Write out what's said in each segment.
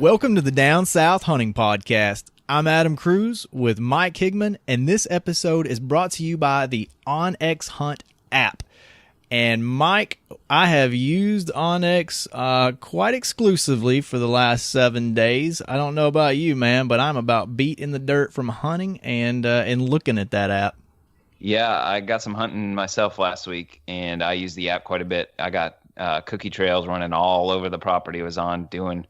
Welcome to the Down South Hunting Podcast. I'm Adam Cruz with Mike Higman, and this episode is brought to you by the OnX Hunt app. And Mike, I have used OnX quite exclusively for the last 7 days. I don't know about you, man, but I'm about beat in the dirt from hunting and looking at that app. Yeah, I got some hunting myself last week, and I used the app quite a bit. I got cookie trails running all over the property. I was on doing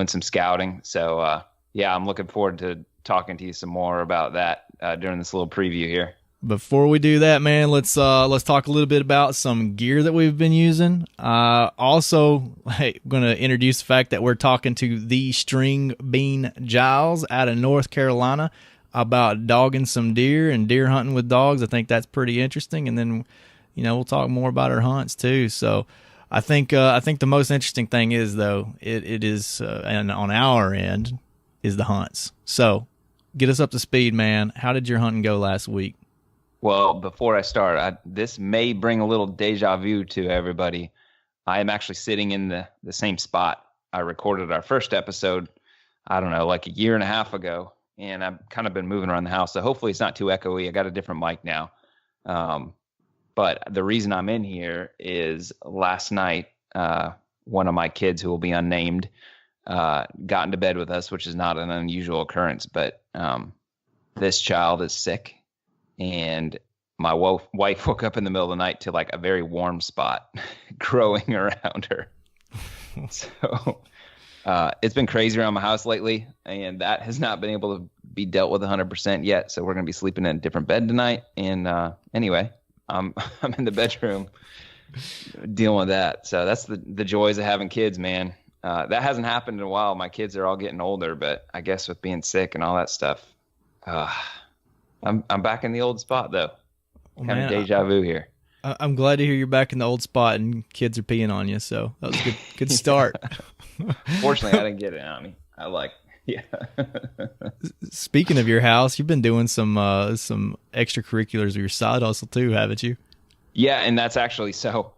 some scouting. So, yeah, I'm looking forward to talking to you some more about that during this little preview here. Before we do that, man, let's talk a little bit about some gear that we've been using. Also, hey, I'm going to introduce the fact that we're talking to the StringBean Giles out of North Carolina about dogging some deer and deer hunting with dogs. I think that's pretty interesting. And then, we'll talk more about our hunts too. So I think the most interesting thing is, though, it is, and on our end, is the hunts. So get us up to speed, man. How did your hunting go last week? Well, before I start, this may bring a little deja vu to everybody. I am actually sitting in the same spot I recorded our first episode, I don't know, like a year and a half ago. And I've kind of been moving around the house, so hopefully it's not too echoey. I got a different mic now. But the reason I'm in here is last night, one of my kids, who will be unnamed, got into bed with us, which is not an unusual occurrence. But this child is sick, and my wife woke up in the middle of the night to like a very warm spot growing around her. So it's been crazy around my house lately, and that has not been able to be dealt with 100% yet. So we're going to be sleeping in a different bed tonight. And anyway, I'm in the bedroom dealing with that. So that's the joys of having kids, man. That hasn't happened in a while. My kids are all getting older, but I guess with being sick and all that stuff, I'm back in the old spot though. Well, kind of deja vu here. I'm glad to hear you're back in the old spot and kids are peeing on you. So that was a good start. Fortunately, I didn't get it on me. Yeah. Speaking of your house, you've been doing some extracurriculars of your side hustle too, haven't you? Yeah, and that's actually so.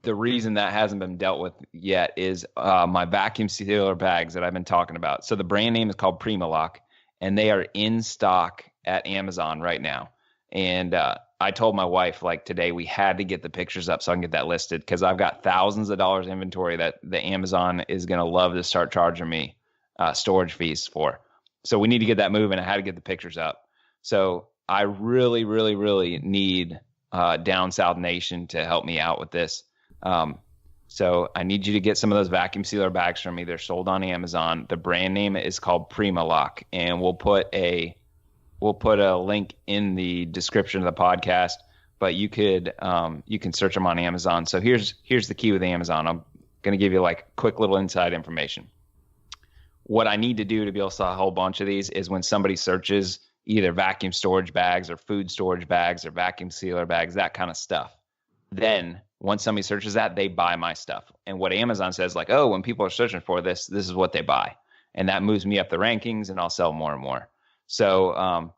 The reason that hasn't been dealt with yet is my vacuum sealer bags that I've been talking about. So the brand name is called Primalock, and they are in stock at Amazon right now. And I told my wife, like, today we had to get the pictures up so I can get that listed, because I've got thousands of dollars inventory that the Amazon is going to love to start charging me storage fees for. So we need to get that moving. I had to get the pictures up. So I really, really, really need Down South Nation to help me out with this. So I need you to get some of those vacuum sealer bags from me. They're sold on Amazon. The brand name is called Primalock, and we'll put a link in the description of the podcast, but you can search them on Amazon. So here's the key with Amazon. I'm going to give you like quick little inside information. What I need to do to be able to sell a whole bunch of these is when somebody searches either vacuum storage bags or food storage bags or vacuum sealer bags, that kind of stuff. Then once somebody searches that, they buy my stuff. And what Amazon says, like, oh, when people are searching for this is what they buy. And that moves me up the rankings, and I'll sell more and more. So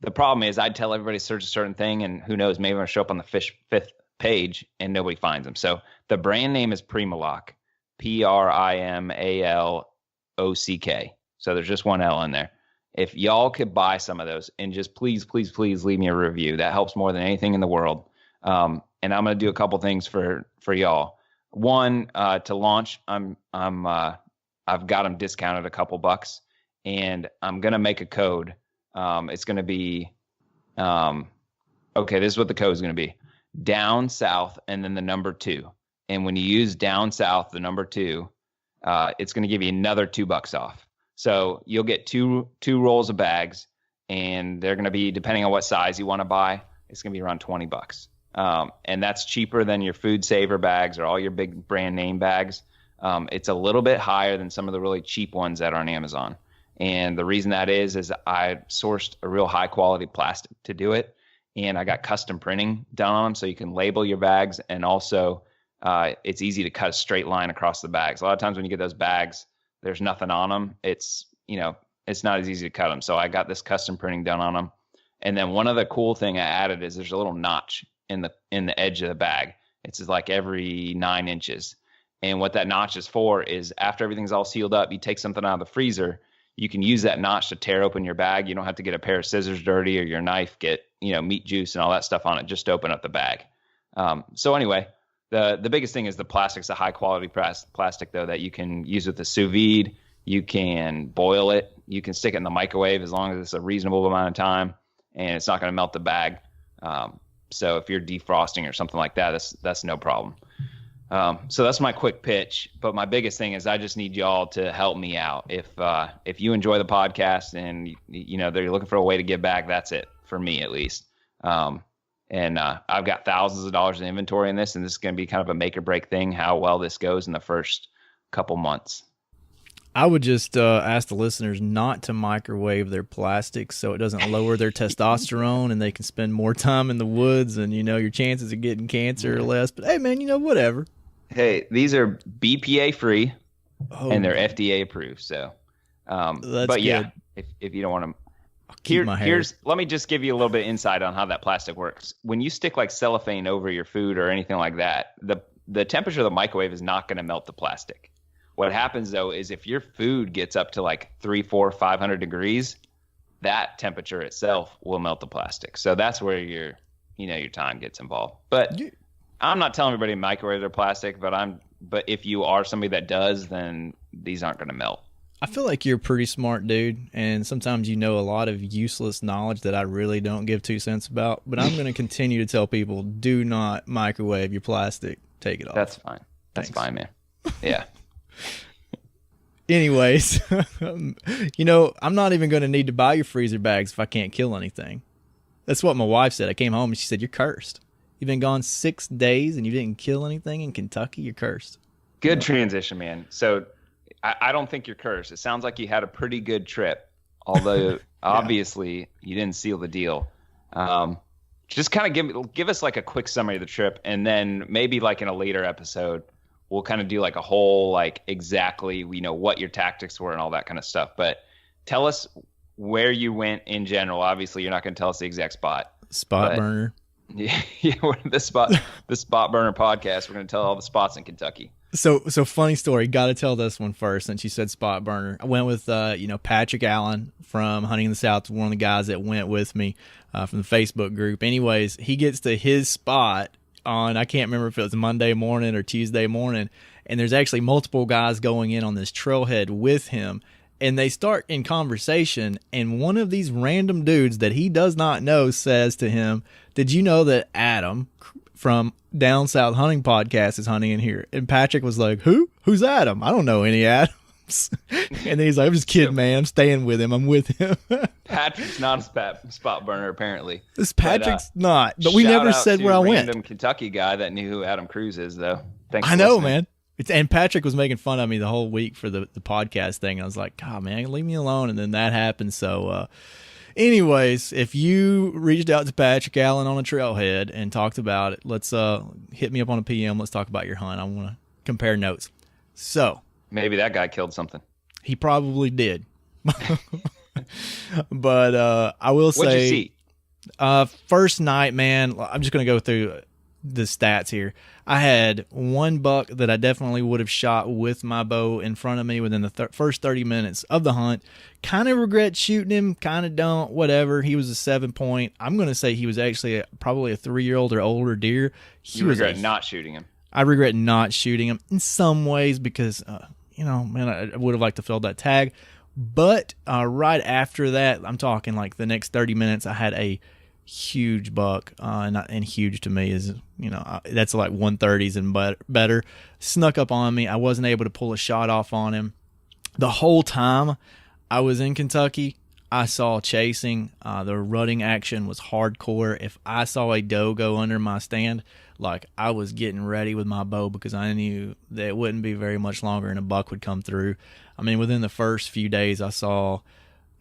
the problem is I'd tell everybody to search a certain thing, and who knows, maybe I'm going to show up on the fifth page and nobody finds them. So the brand name is Primalock, Primalock. So there's just one L in there. If y'all could buy some of those and just please, please, please leave me a review. That helps more than anything in the world. And I'm going to do a couple things for y'all. One, to launch, I've got them discounted a couple bucks, and I'm going to make a code. It's going to be, okay, this is what the code is going to be. Down South and then the number 2. And when you use Down South, the number 2, it's going to give you another $2 off. So you'll get two rolls of bags, and they're going to be, depending on what size you want to buy, it's going to be around $20. And that's cheaper than your Food Saver bags or all your big brand name bags. It's a little bit higher than some of the really cheap ones that are on Amazon. And the reason that is I sourced a real high quality plastic to do it. And I got custom printing done on them, so you can label your bags. And also it's easy to cut a straight line across the bags. A lot of times when you get those bags, there's nothing on them. It's not as easy to cut them. So I got this custom printing done on them. And then one other cool thing I added is there's a little notch in the edge of the bag. It's like every 9 inches. And what that notch is for is after everything's all sealed up, you take something out of the freezer, you can use that notch to tear open your bag. You don't have to get a pair of scissors dirty or your knife, get, meat juice and all that stuff on it, just to open up the bag. So anyway, the biggest thing is the plastic's a high quality plastic though, that you can use with the sous vide. You can boil it. You can stick it in the microwave as long as it's a reasonable amount of time and it's not going to melt the bag. So if you're defrosting or something like that, that's no problem. So that's my quick pitch. But my biggest thing is I just need y'all to help me out. If you enjoy the podcast and they're looking for a way to give back, that's it for me at least. And I've got thousands of dollars in inventory in this, and this is going to be kind of a make or break thing, how well this goes in the first couple months. I would just ask the listeners not to microwave their plastics so it doesn't lower their testosterone and they can spend more time in the woods and, your chances of getting cancer are less. But, hey, man, whatever. Hey, these are BPA free and they're FDA approved. So, that's but yeah, good. if you don't want to, let me just give you a little bit of insight on how that plastic works. When you stick like cellophane over your food or anything like that, the temperature of the microwave is not going to melt the plastic. What happens though is if your food gets up to like 300, 400, 500 degrees, that temperature itself will melt the plastic. So that's where your time gets involved. But I'm not telling everybody to microwave their plastic, but if you are somebody that does, then these aren't going to melt. I feel like you're a pretty smart dude, and sometimes you know a lot of useless knowledge that I really don't give 2 cents about. But I'm going to continue to tell people, do not microwave your plastic. Take it off. That's fine. That's fine, man. Yeah. Anyways, I'm not even going to need to buy your freezer bags if I can't kill anything. That's what my wife said. I came home and she said, you're cursed. You've been gone 6 days and you didn't kill anything in Kentucky. You're cursed. Good transition, man. So I don't think you're cursed. It sounds like you had a pretty good trip, although obviously you didn't seal the deal. Just kind of give us like a quick summary of the trip, and then maybe like in a later episode, we'll kind of do like a whole, like exactly, what your tactics were and all that kind of stuff. But tell us where you went in general. Obviously, you're not going to tell us the exact spot. Burner. Yeah, the spot burner podcast. We're going to tell all the spots in Kentucky. So funny story. Got to tell this one first. Since you said spot burner, I went with Patrick Allen from Hunting in the South, one of the guys that went with me from the Facebook group. Anyways, he gets to his spot on, I can't remember if it was Monday morning or Tuesday morning, and there's actually multiple guys going in on this trailhead with him, and they start in conversation, and one of these random dudes that he does not know says to him, did you know that Adam from Down South Hunting Podcast is hunting in here? And Patrick was like, who's Adam? I don't know any Adams. And then he's like, I'm just kidding, man. I'm staying with him. I'm with him. Patrick's not a spot burner, apparently. Patrick's not. But we never said where I went. Random Kentucky guy that knew who Adam Cruz is, though. Thanks. I know, man. And Patrick was making fun of me the whole week for the podcast thing. And I was like, God, man, leave me alone. And then that happened. So, anyways, if you reached out to Patrick Allen on a trailhead and talked about it, let's hit me up on a PM. Let's talk about your hunt. I want to compare notes. So. Maybe that guy killed something. He probably did. But I will say. What'd you see? First night, man, I'm just going to go through the stats here. I had one buck that I definitely would have shot with my bow in front of me within the first 30 minutes of the hunt. Kind of regret shooting him, kind of don't, whatever. He was a 7-point. I'm going to say he was actually probably a 3-year-old or older deer. You regret not shooting him? I regret not shooting him in some ways because, man, I would have liked to fill that tag. But right after that, I'm talking like the next 30 minutes, I had a huge buck, and huge to me is, that's like 130s and better. Snuck up on me. I wasn't able to pull a shot off on him. The whole time I was in Kentucky, I saw chasing. The rutting action was hardcore. If I saw a doe go under my stand, like I was getting ready with my bow because I knew that it wouldn't be very much longer and a buck would come through. I mean, within the first few days, I saw,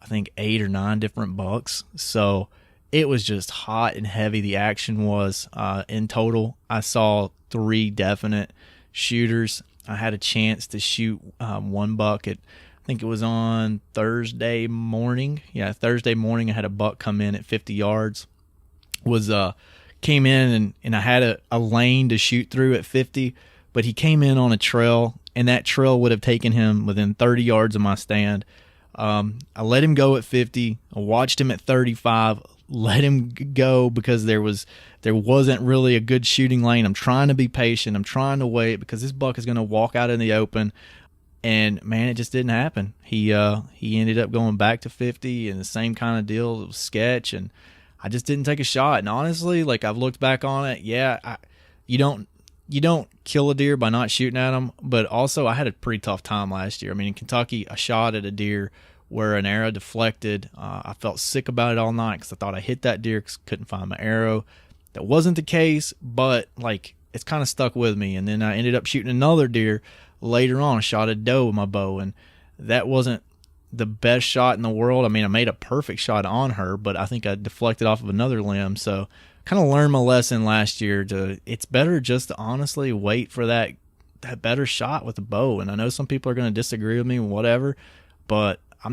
I think, 8 or 9 different bucks. So it was just hot and heavy. The action was in total. I saw 3 definite shooters. I had a chance to shoot one buck at, I think it was on Thursday morning. Yeah, Thursday morning I had a buck come in at 50 yards. Came in and I had a lane to shoot through at 50, but he came in on a trail, and that trail would have taken him within 30 yards of my stand. I let him go at 50. I watched him at 35. Let him go because there wasn't really a good shooting lane. I'm trying to be patient. I'm trying to wait because this buck is going to walk out in the open. And man, it just didn't happen. He ended up going back to 50 and the same kind of deal. It was sketch, and I just didn't take a shot. And honestly, like I've looked back on it, you don't kill a deer by not shooting at them. But also, I had a pretty tough time last year. I mean, in Kentucky, I shot at a deer where an arrow deflected. I felt sick about it all night because I thought I hit that deer because couldn't find my arrow. That wasn't the case, but like it's kind of stuck with me. And then I ended up shooting another deer later on. I shot a doe with my bow, and that wasn't the best shot in the world. I mean, I made a perfect shot on her, but I think I deflected off of another limb. So kind of learned my lesson last year it's better just to honestly wait for that better shot with the bow. And I know some people are going to disagree with me, whatever, but I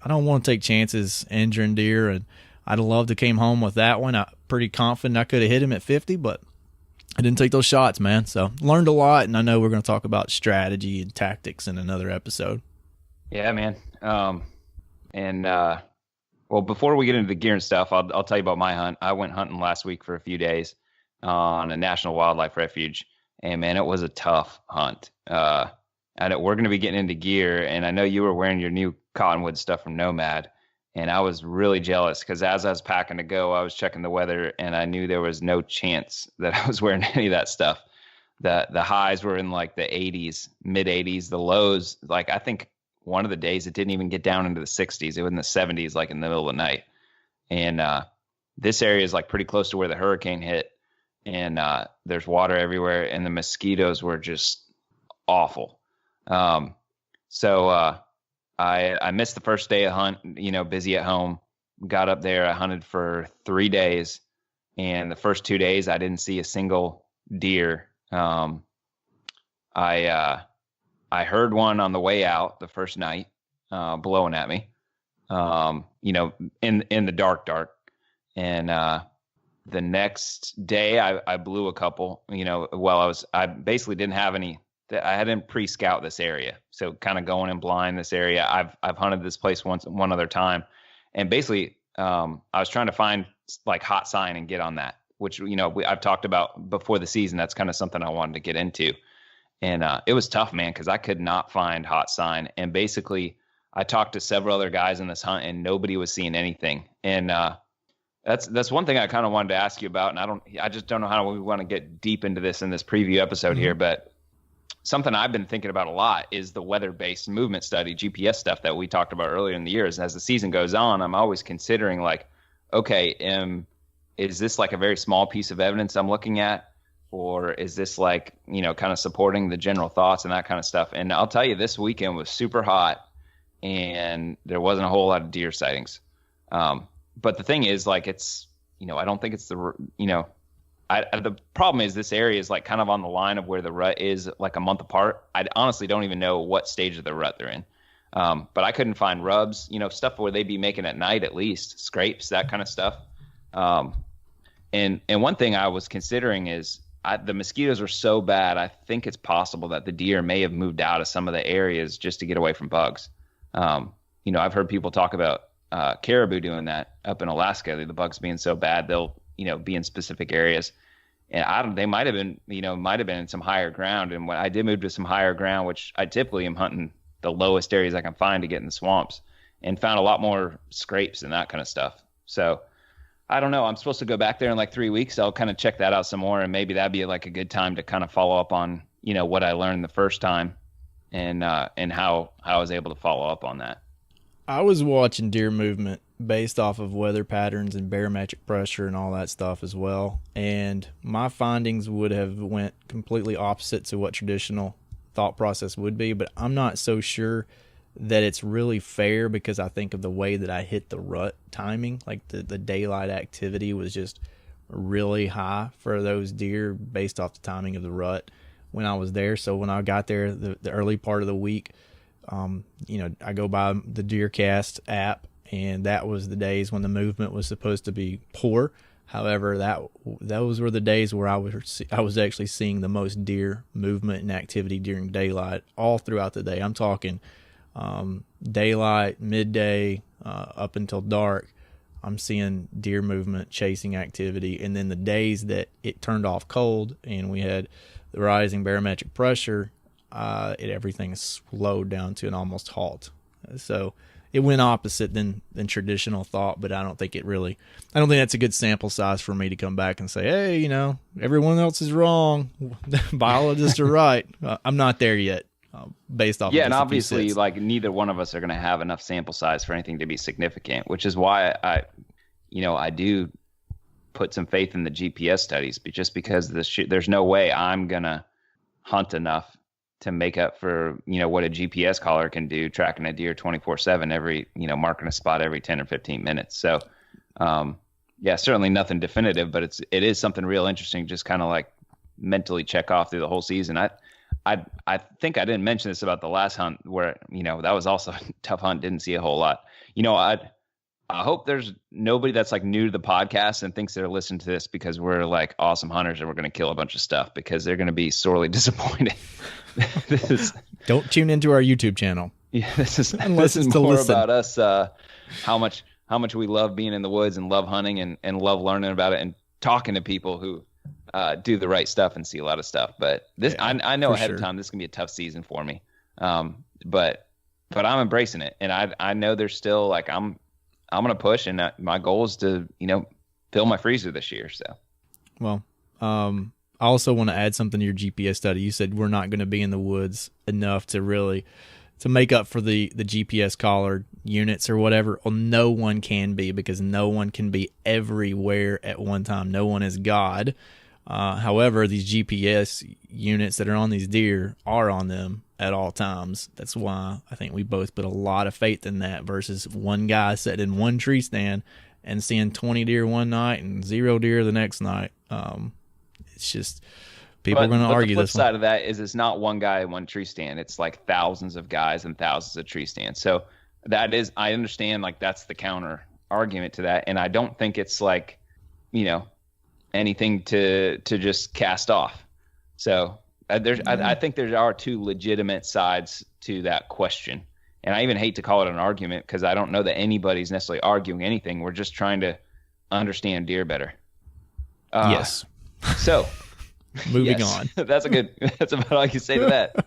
don't want to take chances injuring deer, and I'd love to came home with that one. I'm pretty confident I could have hit him at 50, but I didn't take those shots, man. So learned a lot, and I know we're going to talk about strategy and tactics in another episode. Yeah, man. Well, before we get into the gear and stuff, I'll tell you about my hunt. I went hunting last week for a few days on a national wildlife refuge, and man, it was a tough hunt. We're going to be getting into gear, and I know you were wearing your new cottonwood stuff from Nomad, and I was really jealous because as I was packing to go, I was checking the weather, and I knew there was no chance that I was wearing any of that stuff. The highs were in like the 80s, mid 80s. The lows, like I think one of the days it didn't even get down into the 60s. It was in the 70s, like in the middle of the night. And this area is like pretty close to where the hurricane hit, and there's water everywhere, and the mosquitoes were just awful. So I missed the first day of hunt, busy at home. Got up there, I hunted for 3 days, and the first 2 days I didn't see a single deer. I heard one on the way out the first night, blowing at me, in the dark. And the next day I blew a couple, while I basically didn't have any. I hadn't pre-scout this area, so kind of going in blind this area. I've hunted this place one other time, and basically I was trying to find like hot sign and get on that, which I've talked about before the season. That's kind of something I wanted to get into, and it was tough, man, because I could not find hot sign. And basically, I talked to several other guys in this hunt, and nobody was seeing anything. And that's one thing I kind of wanted to ask you about, and I just don't know how we want to get deep into this in this preview episode here, but something I've been thinking about a lot is the weather-based movement study, GPS stuff that we talked about earlier in the years. As the season goes on, I'm always considering like, okay, is this like a very small piece of evidence I'm looking at, or is this like, kind of supporting the general thoughts and that kind of stuff? And I'll tell you, this weekend was super hot, and there wasn't a whole lot of deer sightings. But the thing is, like, it's, I don't think it's the problem is this area is like kind of on the line of where the rut is, like a month apart. I honestly don't even know what stage of the rut they're in. But I couldn't find rubs, stuff where they'd be making at night, at least scrapes, that kind of stuff. And one thing I was considering is the mosquitoes are so bad. I think it's possible that the deer may have moved out of some of the areas just to get away from bugs. I've heard people talk about caribou doing that up in Alaska. The bugs being so bad, they'll be in specific areas, and they might have been in some higher ground. And when I did move to some higher ground, which I typically am hunting the lowest areas I can find to get in the swamps, and found a lot more scrapes and that kind of stuff. So I don't know. I'm supposed to go back there in like 3 weeks. I'll kind of check that out some more, and maybe that'd be like a good time to kind of follow up on, what I learned the first time, and how I was able to follow up on that. I was watching deer movement based off of weather patterns and barometric pressure and all that stuff as well. And my findings would have went completely opposite to what traditional thought process would be, but I'm not so sure that it's really fair because I think of the way that I hit the rut timing. Like the daylight activity was just really high for those deer based off the timing of the rut when I was there. So when I got there the early part of the week, I go by the DeerCast app, and that was the days when the movement was supposed to be poor. However, those were the days where I was actually seeing the most deer movement and activity during daylight all throughout the day. I'm talking daylight, midday, up until dark. I'm seeing deer movement, chasing activity, and then the days that it turned off cold and we had the rising barometric pressure, everything slowed down to an almost halt. So it went opposite than traditional thought, but I don't think that's a good sample size for me to come back and say, hey, everyone else is wrong. Biologists are right. I'm not there yet, based off. Yeah, and obviously, like, neither one of us are going to have enough sample size for anything to be significant, which is why I do put some faith in the GPS studies, just because there's no way I'm going to hunt enough to make up for, what a GPS caller can do, tracking a deer 24/7 every, marking a spot every 10 or 15 minutes. So, yeah, certainly nothing definitive, but it is something real interesting. Just kind of like mentally check off through the whole season. I think I didn't mention this about the last hunt where, that was also a tough hunt. Didn't see a whole lot. I hope there's nobody that's like new to the podcast and thinks they're listening to this because we're like awesome hunters and we're going to kill a bunch of stuff, because they're going to be sorely disappointed. Don't tune into our YouTube channel. Yeah, this is more about us, how much we love being in the woods and love hunting and love learning about it and talking to people who do the right stuff and see a lot of stuff. But I know ahead of time this is gonna be a tough season for me. But I'm embracing it, and I know there's still, like, I'm gonna push, and my goal is to fill my freezer this year. So, well, I also want to add something to your GPS study. You said we're not going to be in the woods enough to make up for the GPS collar units or whatever. Well, no one can be, because no one can be everywhere at one time. No one is God. However, these GPS units that are on these deer are on them at all times. That's why I think we both put a lot of faith in that versus one guy sitting in one tree stand and seeing 20 deer one night and 0 deer the next night. It's just people are going to argue this. The flip side of that is it's not one guy in one tree stand. It's like thousands of guys and thousands of tree stands. So I understand, like, that's the counter argument to that. And I don't think it's like, anything to just cast off. So I think there are two legitimate sides to that question. And I even hate to call it an argument, because I don't know that anybody's necessarily arguing anything. We're just trying to understand deer better. Yes. So moving on. That's about all I can say to that.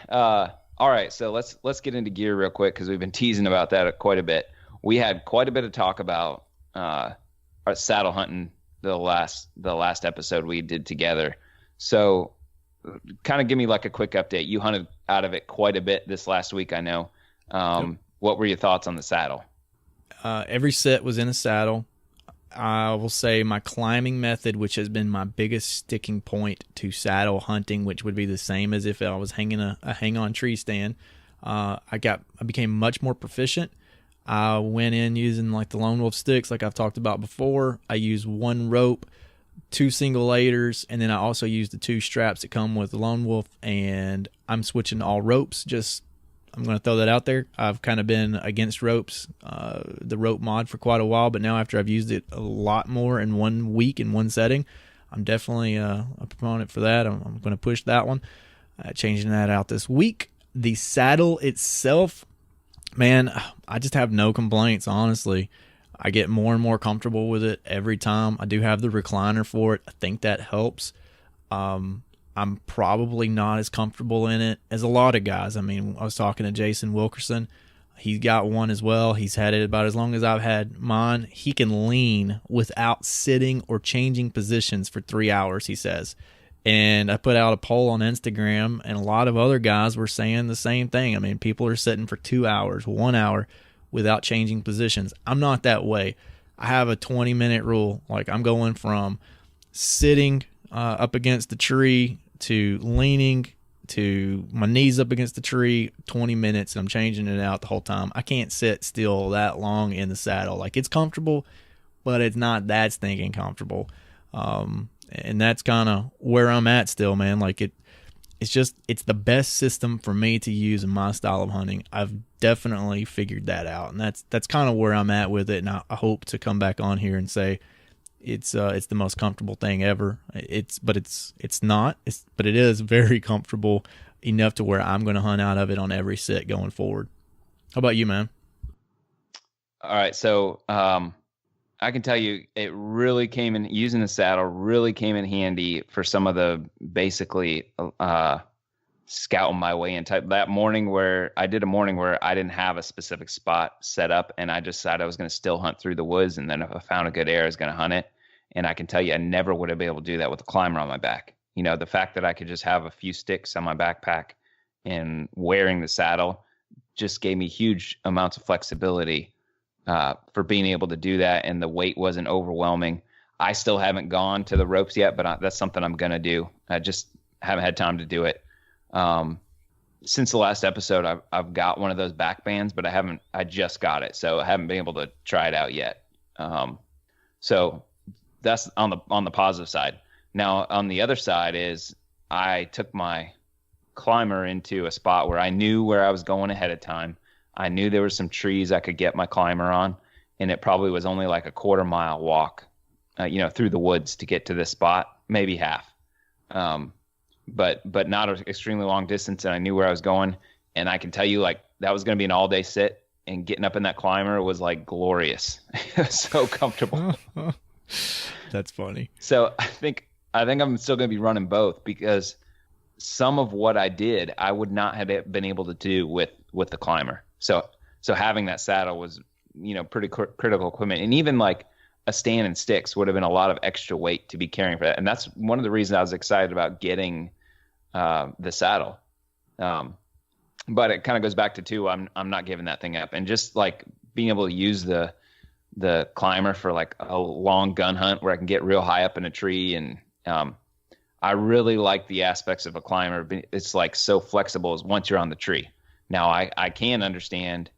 All right. So let's get into gear real quick, because we've been teasing about that quite a bit. We had quite a bit of talk about our saddle hunting the last episode we did together. So kind of give me like a quick update. You hunted out of it quite a bit this last week, I know. Yep. What were your thoughts on the saddle? Every set was in a saddle. I will say my climbing method, which has been my biggest sticking point to saddle hunting, which would be the same as if I was hanging a hang-on tree stand. I became much more proficient. I went in using like the Lone Wolf sticks, like I've talked about before. I used one rope, 2 single laders, and then I also used the 2 straps that come with the Lone Wolf. And I'm switching to all ropes. I'm going to throw that out there. I've kind of been against ropes, the rope mod, for quite a while, but now after I've used it a lot more in 1 week in one setting, I'm definitely a proponent for that. I'm going to push that one. Changing that out this week. The saddle itself, man, I just have no complaints, honestly. I get more and more comfortable with it every time. I do have the recliner for it. I think that helps. I'm probably not as comfortable in it as a lot of guys. I mean, I was talking to Jason Wilkerson. He's got one as well. He's had it about as long as I've had mine. He can lean without sitting or changing positions for 3 hours, he says. And I put out a poll on Instagram, and a lot of other guys were saying the same thing. I mean, people are sitting for 2 hours, 1 hour without changing positions. I'm not that way. I have a 20-minute rule. Like, I'm going from sitting up against the tree to leaning to my knees up against the tree, 20 minutes, and I'm changing it out the whole time. I can't sit still that long in the saddle. Like, it's comfortable, but it's not that stinking comfortable. And that's kind of where I'm at still, man. Like, it's the best system for me to use in my style of hunting. I've definitely figured that out, and that's kind of where I'm at with it. And I hope to come back on here and say it's the most comfortable thing ever. But it's not. But it is very comfortable enough to where I'm going to hunt out of it on every sit going forward. How about you, man? All right, so I can tell you, it really came in using the saddle. Really came in handy for some of the basically scouting my way in type. That morning where I did a morning where I didn't have a specific spot set up, and I just decided I was going to still hunt through the woods, and then if I found a good area, I was going to hunt it. And I can tell you, I never would have been able to do that with a climber on my back. The fact that I could just have a few sticks on my backpack and wearing the saddle just gave me huge amounts of flexibility for being able to do that, and the weight wasn't overwhelming. I still haven't gone to the ropes yet, but that's something I'm going to do. I just haven't had time to do it. Since the last episode, I've got one of those back bands, but I just got it. So I haven't been able to try it out yet. So that's on the positive side. Now on the other side is I took my climber into a spot where I knew where I was going ahead of time. I knew there were some trees I could get my climber on, and it probably was only like a quarter-mile walk, through the woods to get to this spot, maybe half. But not an extremely long distance, and I knew where I was going. And I can tell you, like, that was going to be an all-day sit, and getting up in that climber was like glorious. It was so comfortable. That's funny. So I think I'm still going to be running both, because some of what I did, I would not have been able to do with the climber. So having that saddle was, pretty critical equipment. And even like a stand and sticks would have been a lot of extra weight to be carrying for that. And that's one of the reasons I was excited about getting the saddle. But it kind of goes back to too, I'm not giving that thing up. And just like being able to use the climber for like a long gun hunt where I can get real high up in a tree. And I really like the aspects of a climber. It's like so flexible as once you're on the tree. Now I can understand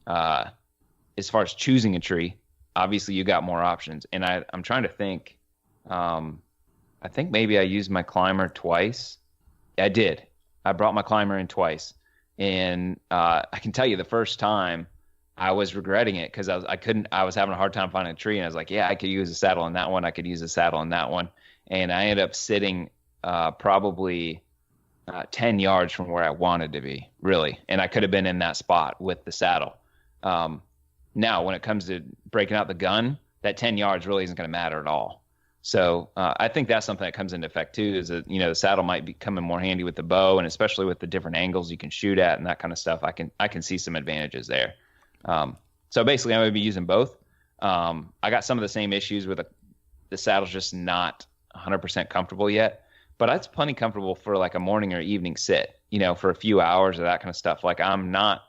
as far as choosing a tree, obviously you got more options. And I'm trying to think, I think maybe I used my climber twice. I did. I brought my climber in twice. And I can tell you the first time I was regretting it, because I was having a hard time finding a tree, and I was like, yeah, I could use a saddle on that one. I could use a saddle on that one. And I ended up sitting probably 10 yards from where I wanted to be, really. And I could have been in that spot with the saddle. Now, when it comes to breaking out the gun, that 10 yards really isn't going to matter at all. So I think that's something that comes into effect too, is that, the saddle might be coming more handy with the bow, and especially with the different angles you can shoot at and that kind of stuff. I can see some advantages there. So basically I'm going to be using both. I got some of the same issues with the saddle's just not 100% comfortable yet, but it's plenty comfortable for like a morning or evening sit, for a few hours or that kind of stuff. Like I'm not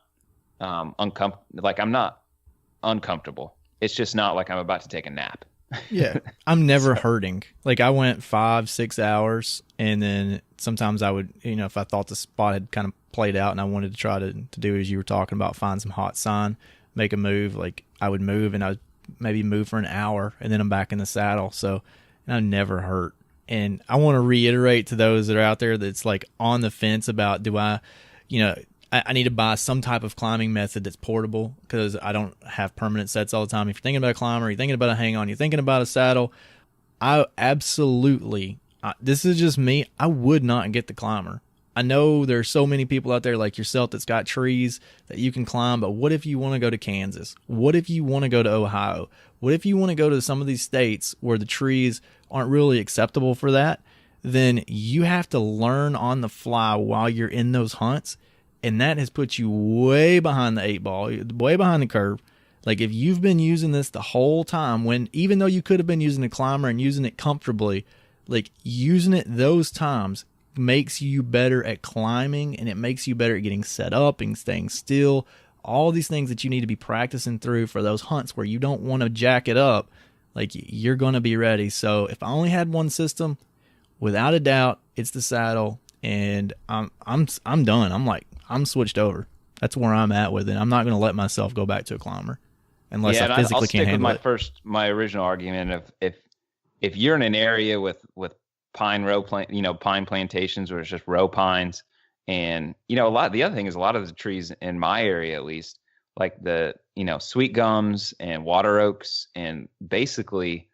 uncomfortable. It's just not like I'm about to take a nap. Yeah. I'm never hurting. Like I went 5-6 hours, and then sometimes I would, if I thought the spot had kind of played out and I wanted to try to do as you were talking about, find some hot sign, make a move, like I would move, and I would maybe move for an hour, and then I'm back in the saddle. So I never hurt. And I want to reiterate to those that are out there that's like on the fence about, do I need to buy some type of climbing method that's portable, because I don't have permanent sets all the time. If you're thinking about a climber, you're thinking about a hang on, you're thinking about a saddle, I absolutely, this is just me, I would not get the climber. I know there's so many people out there like yourself that's got trees that you can climb, but what if you want to go to Kansas? What if you want to go to Ohio? What if you want to go to some of these states where the trees aren't really acceptable for that? Then you have to learn on the fly while you're in those hunts. And that has put you way behind the 8-ball, way behind the curve. Like if you've been using this the whole time, when even though you could have been using a climber and using it comfortably, like using it those times makes you better at climbing, and it makes you better at getting set up and staying still. All these things that you need to be practicing through for those hunts where you don't want to jack it up, like you're going to be ready. So if I only had one system, without a doubt, it's the saddle, and I'm done. I'm switched over. That's where I'm at with it. I'm not going to let myself go back to a climber unless I physically can't handle it. My original argument of if you're in an area with pine plantations where it's just row pines, and the other thing is a lot of the trees in my area, at least, like the sweet gums and water oaks, and basically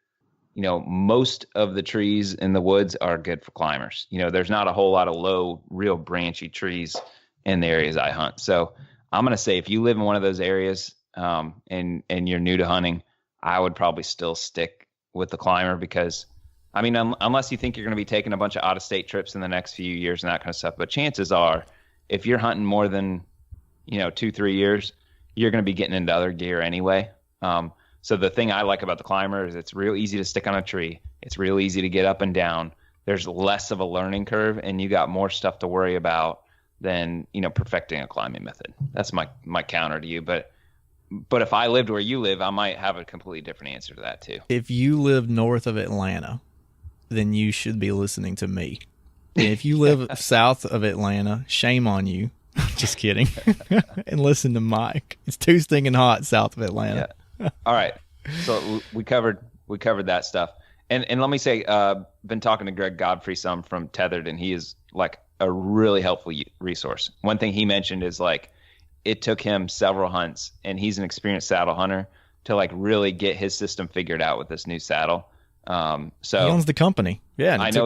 most of the trees in the woods are good for climbers. There's not a whole lot of low, real branchy trees in the areas I hunt. So I'm going to say if you live in one of those areas and you're new to hunting, I would probably still stick with the climber because, I mean, unless you think you're going to be taking a bunch of out-of-state trips in the next few years and that kind of stuff. But chances are, if you're hunting more than, 2-3 years, you're going to be getting into other gear anyway. So the thing I like about the climber is it's real easy to stick on a tree. It's real easy to get up and down. There's less of a learning curve, and you got more stuff to worry about than, perfecting a climbing method. That's my counter to you. But if I lived where you live, I might have a completely different answer to that too. If you live north of Atlanta, then you should be listening to me. And if you live south of Atlanta, shame on you. Just kidding. And listen to Mike. It's too stinking hot south of Atlanta. Yeah. All right. So we covered that stuff. And let me say, been talking to Greg Godfrey some from Tethered, and he is like a really helpful resource. One thing he mentioned is like it took him several hunts, and he's an experienced saddle hunter, to like really get his system figured out with this new saddle. So he owns the company. Yeah, and I know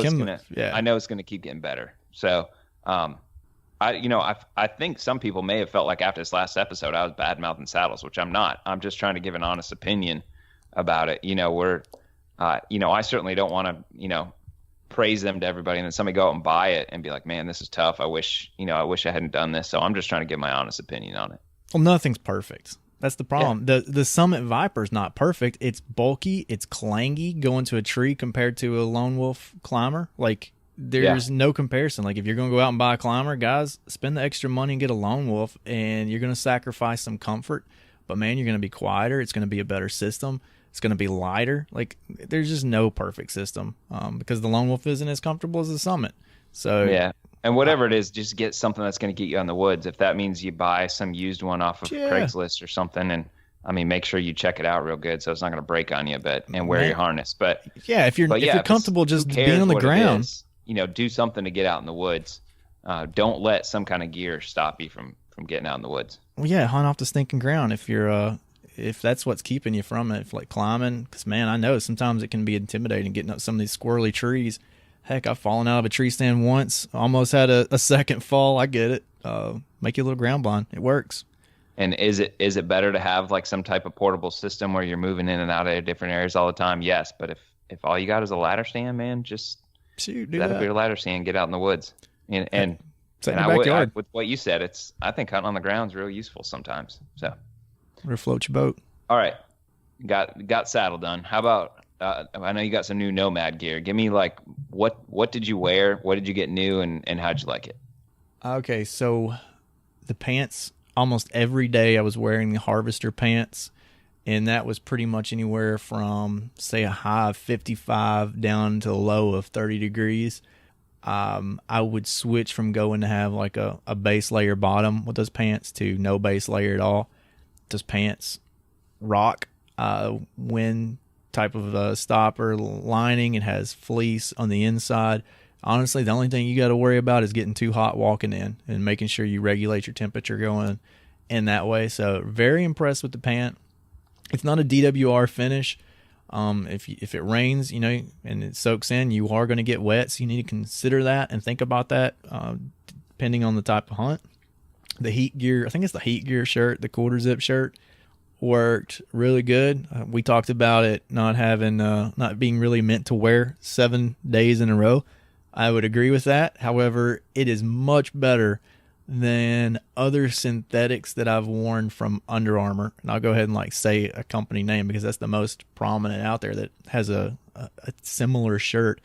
it's gonna keep getting better. So I think some people may have felt like after this last episode I was bad mouthing saddles, which I'm not. I'm just trying to give an honest opinion about it. I certainly don't want to, praise them to everybody and then somebody go out and buy it and be like, man, this is tough. I wish I hadn't done this. So I'm just trying to give my honest opinion on it. Well, nothing's perfect. That's the problem. Yeah. The Summit Viper's not perfect. It's bulky. It's clangy going to a tree compared to a lone wolf climber. Like, there's no comparison. Like, if you're going to go out and buy a climber, guys, spend the extra money and get a lone wolf, and you're going to sacrifice some comfort. But, man, you're going to be quieter. It's going to be a better system. It's going to be lighter. Like, there's just no perfect system because the lone wolf isn't as comfortable as the Summit. So yeah. And whatever it is, just get something that's going to get you on the woods. If that means you buy some used one off of Craigslist or something, and I mean, make sure you check it out real good so it's not going to break on you, and wear your harness. But yeah, if you're comfortable just being on the ground, do something to get out in the woods. Don't let some kind of gear stop you from getting out in the woods. Well, yeah, hunt off the stinking ground if you're if that's what's keeping you from it, like climbing. Because man, I know sometimes it can be intimidating getting up some of these squirrely trees. Heck, I've fallen out of a tree stand once. Almost had a second fall. I get it. Make you a little ground blind. It works. And is it better to have like some type of portable system where you're moving in and out of different areas all the time? Yes, but if all you got is a ladder stand, man, just set up your ladder stand, get out in the woods, and with what you said, I think hunting on the ground is real useful sometimes. So, or float your boat. All right, got saddle done. How about? I know you got some new Nomad gear. Give me like what did you wear? What did you get new, and how'd you like it? Okay, so the pants, almost every day I was wearing the Harvester pants, and that was pretty much anywhere from, say, a high of 55 down to a low of 30 degrees. I would switch from going to have like a base layer bottom with those pants to no base layer at all. Those pants rock. When type of stopper lining, it has fleece on the inside. Honestly, the only thing you got to worry about is getting too hot walking in and making sure you regulate your temperature going in that way. So very impressed with the pant. It's not a DWR finish. If it rains, and it soaks in, you are going to get wet. So you need to consider that and think about that depending on the type of hunt. The heat gear, I think it's the heat gear shirt, the quarter zip shirt, worked really good. We talked about it not being really meant to wear 7 days in a row. I would agree with that. However, it is much better than other synthetics that I've worn from Under Armour. And I'll go ahead and say a company name because that's the most prominent out there that has a similar shirt.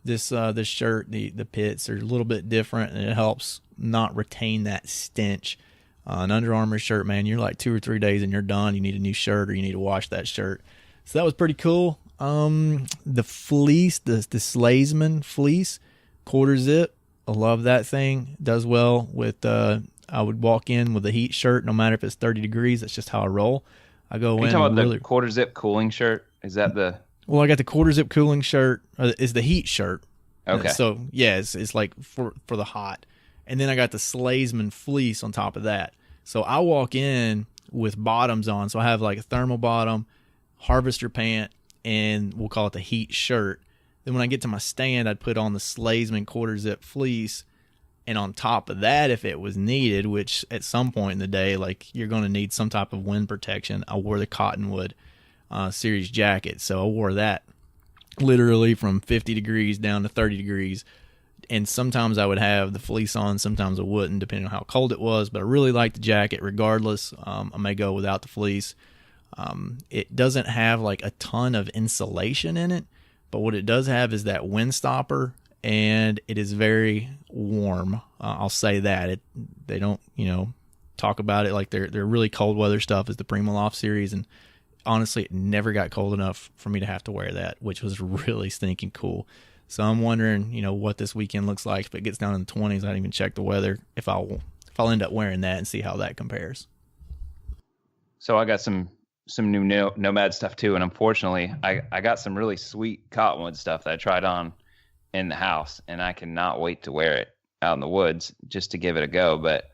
This shirt, the pits are a little bit different, and it helps not retain that stench. An Under Armour shirt, man, you're like 2 or 3 days and you're done. You need a new shirt or you need to wash that shirt. So that was pretty cool. The fleece, the Slazeman fleece, quarter zip, I love that thing. Does well with, I would walk in with a heat shirt no matter if it's 30 degrees. That's just how I roll. I go in. You talking about the quarter zip cooling shirt? Is that the... Well, I got the quarter zip cooling shirt. Is the heat shirt. Okay. So, yeah, it's like for the hot. And then I got the Slazeman fleece on top of that. So I walk in with bottoms on. So I have like a thermal bottom, Harvester pant, and we'll call it the heat shirt. Then when I get to my stand, I'd put on the Sladesman quarter zip fleece. And on top of that, if it was needed, which at some point in the day, like you're going to need some type of wind protection, I wore the Cottonwood series jacket. So I wore that literally from 50 degrees down to 30 degrees. And sometimes I would have the fleece on, sometimes I wouldn't, depending on how cold it was. But I really like the jacket regardless. I may go without the fleece. It doesn't have like a ton of insulation in it, but what it does have is that wind stopper, and it is very warm. I'll say that. They don't, talk about it like they're really cold weather stuff is the Primaloft series, and honestly, it never got cold enough for me to have to wear that, which was really stinking cool. So I'm wondering, what this weekend looks like. If it gets down in the 20s, I didn't even check the weather. If I'll end up wearing that and see how that compares. So I got some new Nomad stuff too, and unfortunately, I got some really sweet Cottonwood stuff that I tried on in the house, and I cannot wait to wear it out in the woods just to give it a go. But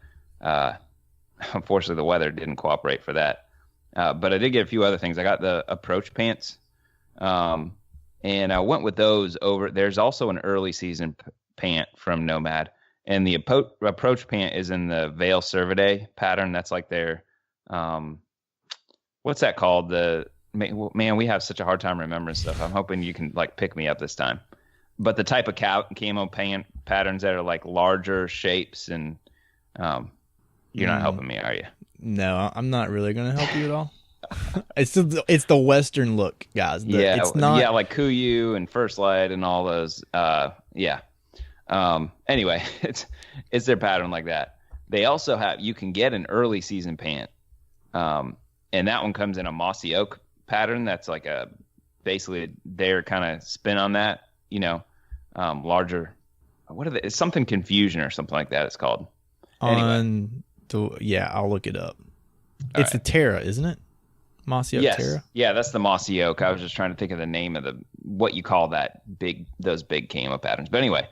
unfortunately, the weather didn't cooperate for that. But I did get a few other things. I got the approach pants, and I went with those over. There's also an early season pant from Nomad, and the approach pant is in the Veil Cervidae pattern. That's like their what's that called? Man, we have such a hard time remembering stuff. I'm hoping you can like pick me up this time. But the type of camo patterns that are like larger shapes, and you're not helping me, are you? No, I'm not really going to help you at all. It's the Western look, guys. It's not like Kuyu and First Light and all those. Anyway, it's their pattern like that. They also have, you can get an early season pant, and that one comes in a mossy oak pattern. That's like basically their kind of spin on that. Larger. What are they? It's something Confusion or something like that. It's called. Anyway. I'll look it up. It's the Terra, isn't it? Mossy Oak Terra. Yeah, that's the Mossy Oak. I was just trying to think of the name of what you call those big camo patterns. But anyway,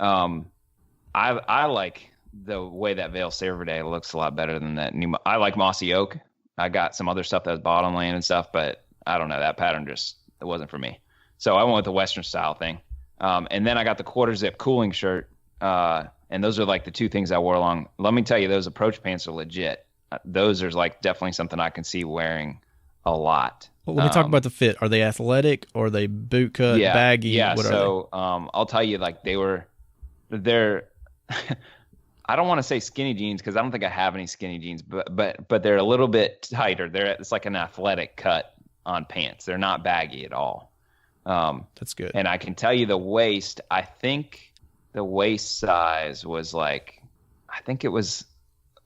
I like the way that Veil Cervidae looks a lot better than that new. I like Mossy Oak. I got some other stuff that was bottom lane and stuff, but I don't know, that pattern it wasn't for me. So I went with the Western style thing. And then I got the quarter zip cooling shirt. And those are like the two things I wore along. Let me tell you, those approach pants are legit. Those are like definitely something I can see wearing a lot. Well, let me talk about the fit. Are they athletic or are they boot cut, baggy? Yeah. So I'll tell you, like they're I don't want to say skinny jeans because I don't think I have any skinny jeans, but they're a little bit tighter. It's like an athletic cut on pants. They're not baggy at all. That's good. And I can tell you the waist, I think the waist size was like, I think it was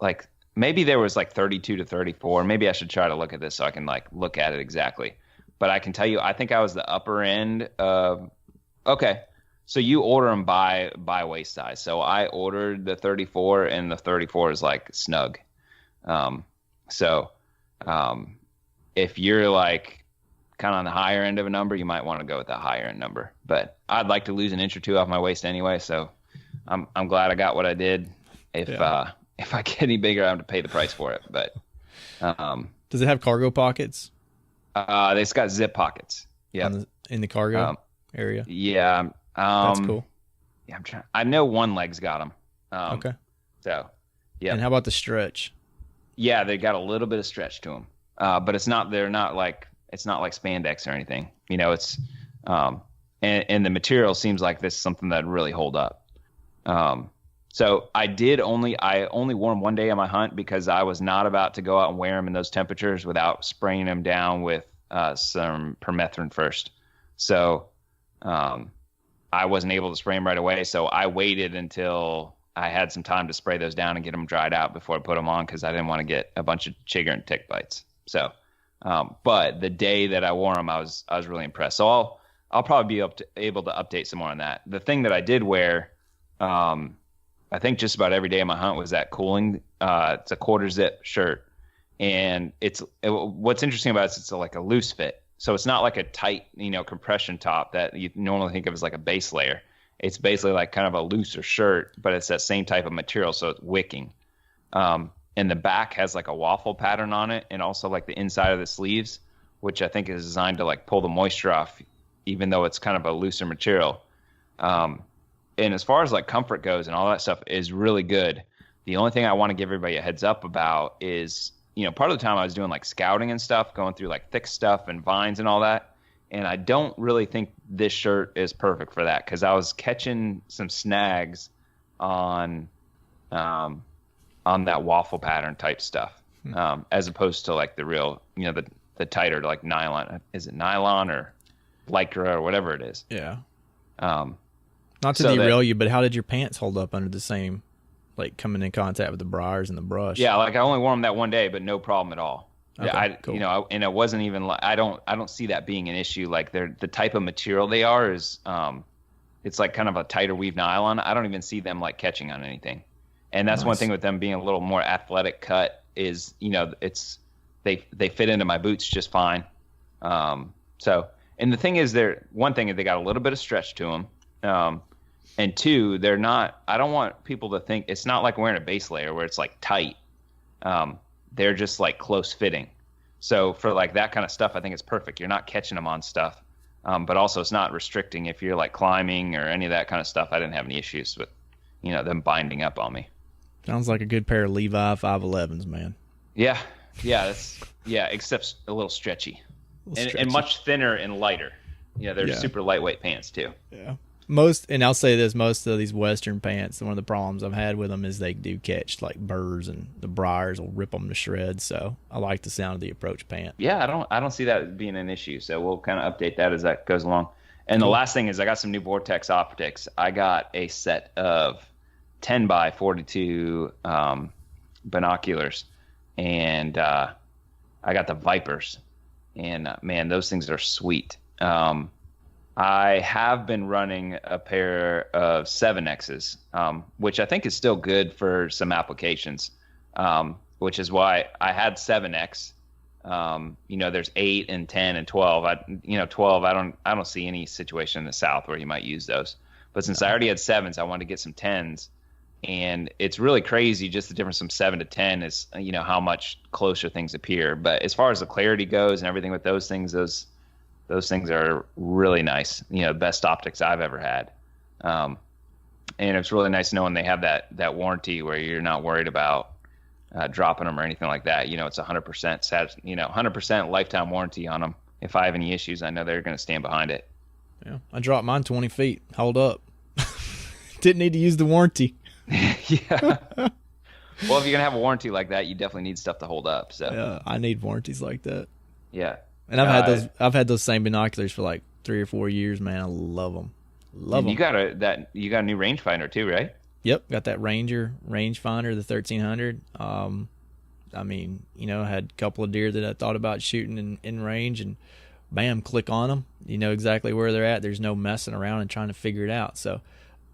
like, maybe there was like 32 to 34. Maybe I should try to look at this so I can like look at it exactly. But I can tell you, I think I was the upper end of, okay. So you order them by waist size. So I ordered the 34 and the 34 is like snug. If you're like kind of on the higher end of a number, you might want to go with the higher end number, but I'd like to lose an inch or two off my waist anyway. So I'm glad I got what I did. If I get any bigger, I have to pay the price for it. But does it have cargo pockets? It's got zip pockets. Yeah. In the cargo area. Yeah. That's cool. Yeah. I know one leg's got them. Okay. So yeah. And how about the stretch? Yeah. They got a little bit of stretch to them. But it's not like spandex or anything, it's, and the material seems like this is something that really hold up. So I only wore them one day on my hunt because I was not about to go out and wear them in those temperatures without spraying them down with, some permethrin first. So, I wasn't able to spray them right away. So I waited until I had some time to spray those down and get them dried out before I put them on, because I didn't want to get a bunch of chigger and tick bites. So, but the day that I wore them, I was really impressed. So I'll probably be able to update some more on that. The thing that I did wear, I think just about every day of my hunt was that cooling. It's a quarter zip shirt, and what's interesting about it is it's like a loose fit. So it's not like a tight, compression top that you normally think of as like a base layer. It's basically like kind of a looser shirt, but it's that same type of material, so it's wicking. And the back has like a waffle pattern on it, and also like the inside of the sleeves which I think is designed to like pull the moisture off, even though it's kind of a looser material. And as far as like comfort goes and all that stuff is really good. The only thing I want to give everybody a heads up about is, part of the time I was doing like scouting and stuff, going through like thick stuff and vines and all that. And I don't really think this shirt is perfect for that, because I was catching some snags on that waffle pattern type stuff, as opposed to like the real, the tighter like nylon. Is it nylon or lycra or whatever it is? Yeah. Not to derail you, but how did your pants hold up under the same, like coming in contact with the briars and the brush? Yeah, like I only wore them that one day, but no problem at all. Okay, cool. And it wasn't even like I don't see that being an issue. Like the type of material they are is, it's like kind of a tighter weave nylon. I don't even see them like catching on anything. And that's one thing with them being a little more athletic cut is, it's they fit into my boots just fine. So, and the thing is, one thing is they got a little bit of stretch to them. And two, they're not, I don't want people to think it's not like wearing a base layer where it's like tight. They're just like close fitting. So for like that kind of stuff, I think it's perfect. You're not catching them on stuff. But also it's not restricting if you're like climbing or any of that kind of stuff. I didn't have any issues with, them binding up on me. Sounds like a good pair of Levi 511s, man. Yeah. Except a little stretchy. And much thinner and lighter. They're super lightweight pants too. Yeah. And I'll say this, most of these Western pants, one of the problems I've had with them is they do catch like burrs, and the briars will rip them to shreds. So I like the sound of the approach pant. Yeah, I don't see that being an issue. So we'll kind of update that as that goes along. And the last thing is I got some new Vortex optics. I got a set of 10 by 42 binoculars, and I got the Vipers, and man, those things are sweet. I have been running a pair of 7Xs, which I think is still good for some applications, which is why I had 7X. There's 8 and 10 and 12. 12, I don't see any situation in the South where you might use those. But since I already had 7s, I wanted to get some 10s. And it's really crazy, just the difference from 7 to 10 is, how much closer things appear. But as far as the clarity goes and everything with those things, those things are really nice. Best optics I've ever had. And it's really nice knowing they have that warranty where you're not worried about dropping them or anything like that. It's 100%, 100% lifetime warranty on them. If I have any issues, I know they're going to stand behind it. Yeah, I dropped mine 20 feet. Hold up. Didn't need to use the warranty. Yeah. Well, if you're going to have a warranty like that, you definitely need stuff to hold up. So yeah, I need warranties like that. Yeah. And I've had those same binoculars for like 3 or 4 years, man. I love them. Love them. You got a new rangefinder too, right? Yep, got that Ranger rangefinder, the 1300. I had a couple of deer that I thought about shooting in range, and bam, click on them. You know exactly where they're at. There's no messing around and trying to figure it out. So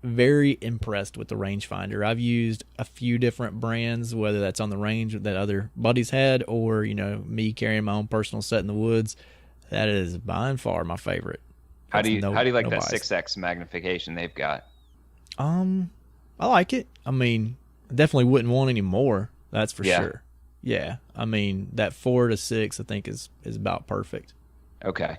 very impressed with the rangefinder. I've used a few different brands, whether that's on the range that other buddies had, or me carrying my own personal set in the woods. That is by and far my favorite. How do you like that 6x magnification they've got? I like it. I definitely wouldn't want any more. That's for sure. Yeah. That 4 to 6 I think is about perfect. Okay.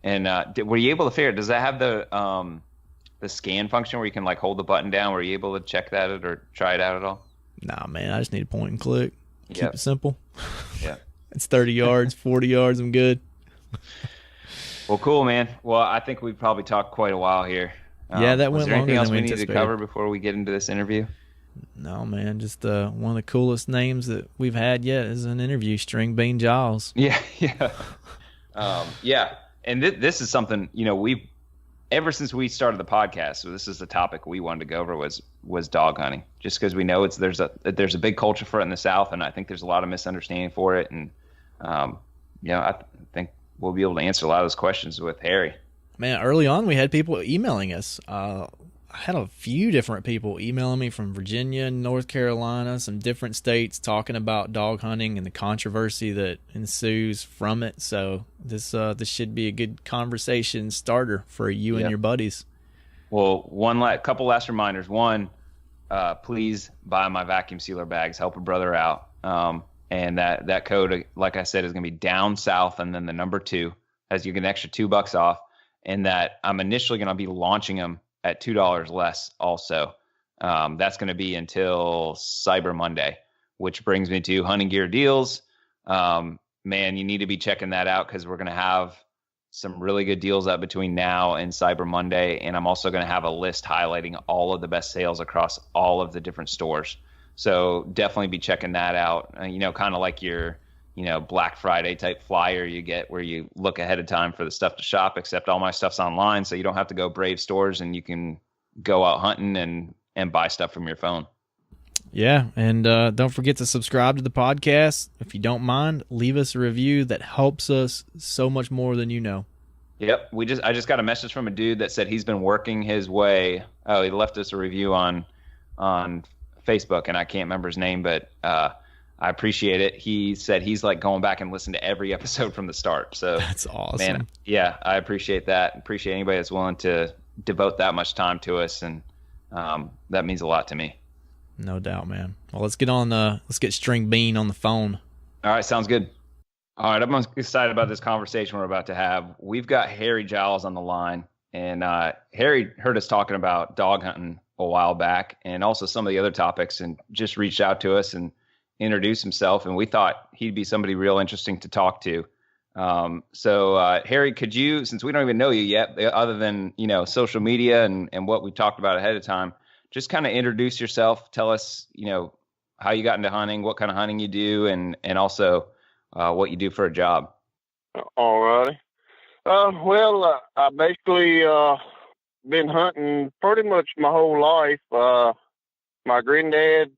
And were you able to figure? Does that have the scan function where you can like hold the button down? Were you able to check that or try it out at all? Nah, man. I just need to point and click. Keep it simple. Yeah. It's 30 yards, 40 yards. I'm good. Well, cool, man. Well, I think we've probably talked quite a while here. Yeah, that went longer than we anticipated. Was there anything else we need to cover before we get into this interview? No, man. Just one of the coolest names that we've had yet is an interview, StringBean Giles. Yeah. Yeah. And this is something, we've ever since we started the podcast. So this is the topic we wanted to go over was dog hunting, just because we know there's a big culture for it in the South, and I think there's a lot of misunderstanding for it. And I think we'll be able to answer a lot of those questions with Harry. Man, early on we had people emailing us. I had a few different people emailing me from Virginia, North Carolina, some different states, talking about dog hunting and the controversy that ensues from it. So this should be a good conversation starter for you and your buddies. Well, couple last reminders. One, please buy my vacuum sealer bags. Help a brother out. And that code, like I said, is going to be down south and then the number 2, as you get an extra $2 off. And that I'm initially going to be launching them at $2 less also. That's going to be until Cyber Monday, which brings me to hunting gear deals. Man, you need to be checking that out because we're going to have some really good deals up between now and Cyber Monday. And I'm also going to have a list highlighting all of the best sales across all of the different stores. So definitely be checking that out. Kind of like your, Black Friday type flyer you get where you look ahead of time for the stuff to shop, except all my stuff's online. So you don't have to go brave stores and you can go out hunting and buy stuff from your phone. Yeah, and don't forget to subscribe to the podcast. If you don't mind, leave us a review. That helps us so much more than you know. Yep, I just got a message from a dude that said he's been working his way. Oh, he left us a review on Facebook, and I can't remember his name, but I appreciate it. He said he's like going back and listening to every episode from the start. So that's awesome. Man, yeah, I appreciate that. Appreciate anybody that's willing to devote that much time to us, and that means a lot to me. No doubt, man. Well, let's get StringBean on the phone. All right, sounds good. All right, I'm excited about this conversation we're about to have. We've got Harry Giles on the line, and Harry heard us talking about dog hunting a while back and also some of the other topics, and just reached out to us and introduced himself, and we thought he'd be somebody real interesting to talk to. So Harry, could you, since we don't even know you yet, other than, social media and what we talked about ahead of time, just kind of introduce yourself, tell us, how you got into hunting, what kind of hunting you do, and also what you do for a job. All righty. I basically been hunting pretty much my whole life. My granddad,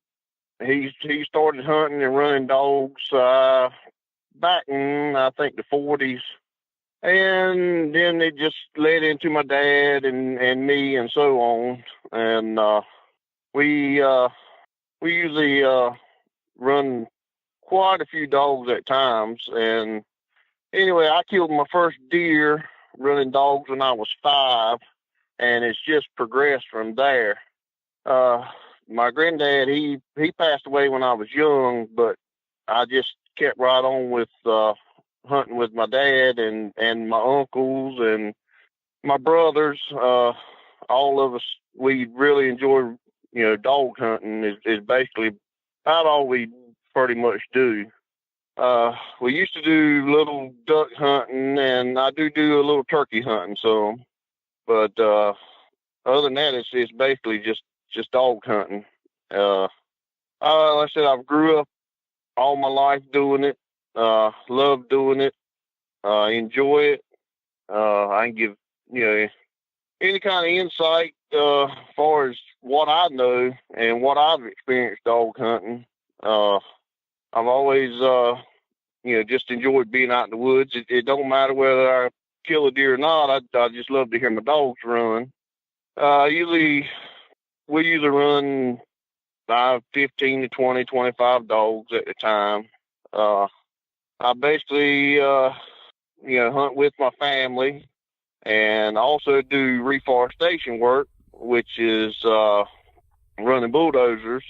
he started hunting and running dogs back in, I think, the 40s. And then it just led into my dad and me and so on. And we usually run quite a few dogs at times. And anyway, I killed my first deer running dogs when I was 5, and it's just progressed from there. My granddad, he passed away when I was young, but I just kept right on with hunting with my dad and my uncles and my brothers. All of us, we really enjoy, dog hunting is basically about all we pretty much do. We used to do little duck hunting, and I do a little turkey hunting. So, but other than that, it's basically just dog hunting. Like I said, I've grew up all my life doing it. Love doing it. Enjoy it. I can give any kind of insight as far as what I know and what I've experienced dog hunting. I've always just enjoyed being out in the woods. It don't matter whether I kill a deer or not. I just love to hear my dogs run. We usually run 15 to 20, 25 dogs at a time. I basically, hunt with my family and also do reforestation work, which is running bulldozers,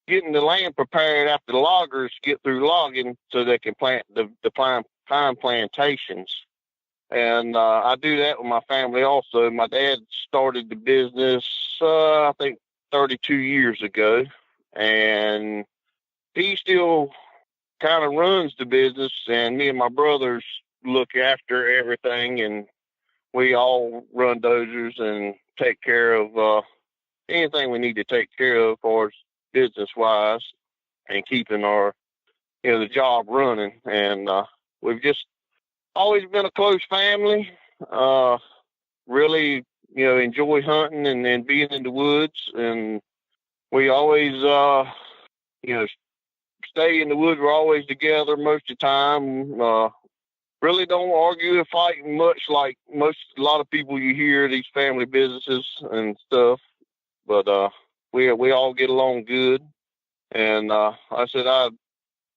getting the land prepared after the loggers get through logging so they can plant the pine plantations. And I do that with my family also. My dad started the business, I think, 32 years ago, and he still kind of runs the business, and me and my brothers look after everything, and we all run dozers and take care of anything we need to take care of as far as business-wise and keeping our, the job running. And we've just always been a close family. Really, enjoy hunting and being in the woods. And we always, stay in the woods. We're always together most of the time. Really don't argue or fight much like a lot of people you hear, these family businesses and stuff. But we all get along good. And I said, I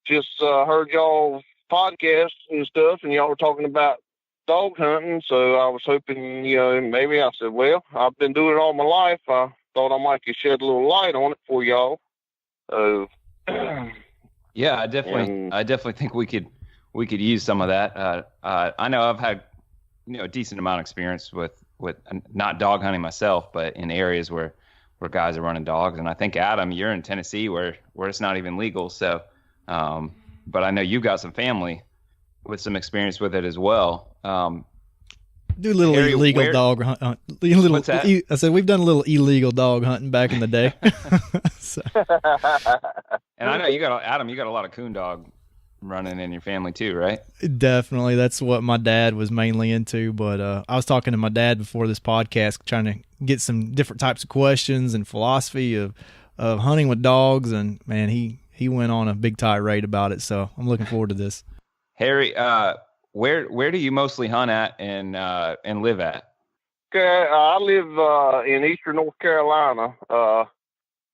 just heard y'all podcasts and stuff, and y'all were talking about dog hunting. So I was hoping, maybe I said, well, I've been doing it all my life. I thought I might could shed a little light on it for y'all. So Yeah, I definitely think we could use some of that. I know I've had a decent amount of experience with not dog hunting myself, but in areas where guys are running dogs. And I think Adam, you're in Tennessee where it's not even legal. So, but I know you've got some family with some experience with it as well. Do a little Harry, illegal dog hunt. What's that? I said we've done a little illegal dog hunting back in the day. So. And I know you got a lot of coon dog running in your family too, right? Definitely, that's what my dad was mainly into. But I was talking to my dad before this podcast, trying to get some different types of questions and philosophy of hunting with dogs, and man, he went on a big tirade about it. So I'm looking forward to this. Harry, where do you mostly hunt at and live at? Okay, I live in eastern North Carolina, a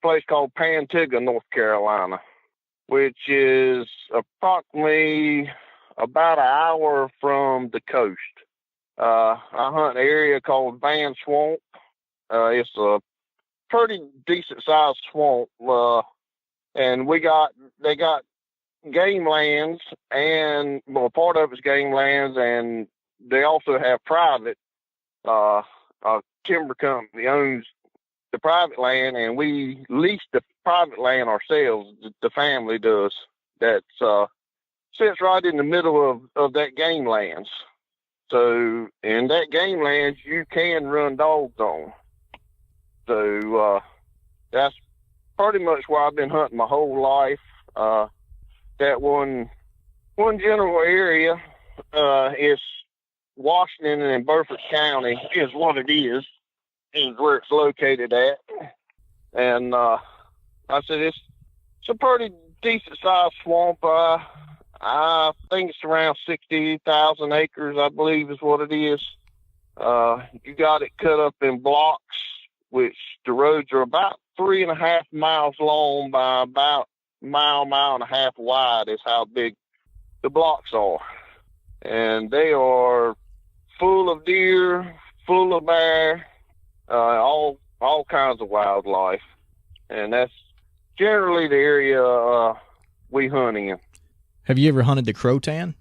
place called Pantigga, North Carolina, which is approximately about an hour from the coast. I hunt an area called Van Swamp. It's a pretty decent sized swamp, and they got game lands, and part of it's game lands, and they also have private. A timber company owns the private land, and we lease the private land ourselves. The family does. That sits right in the middle of that game lands. So in that game lands, you can run dogs on. So that's pretty much where I've been hunting my whole life. That one general area is Washington and Beaufort County is what it is where it's located at. And I said it's a pretty decent sized swamp. I think it's around 60,000 acres, I believe is what it is. You got it cut up in blocks, which the roads are about 3.5 miles long by about mile and a half wide is how big the blocks are. And they are full of deer, full of bear, all kinds of wildlife. And that's generally the area we hunt in. Have you ever hunted the Croatan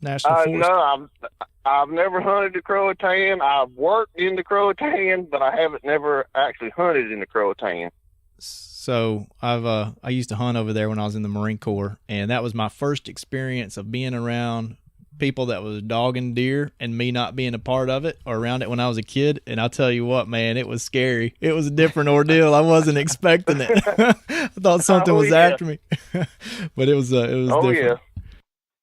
National Forest? No, I've never hunted the Croatan. I've worked in the Croatan, but I haven't never actually hunted in the Croatan. So I used to hunt over there when I was in the Marine Corps, and that was my first experience of being around people that was dogging deer and me not being a part of it or around it when I was a kid. And I'll tell you what, man, it was scary. It was a different ordeal. I wasn't expecting it. I thought something was after me, but it was different.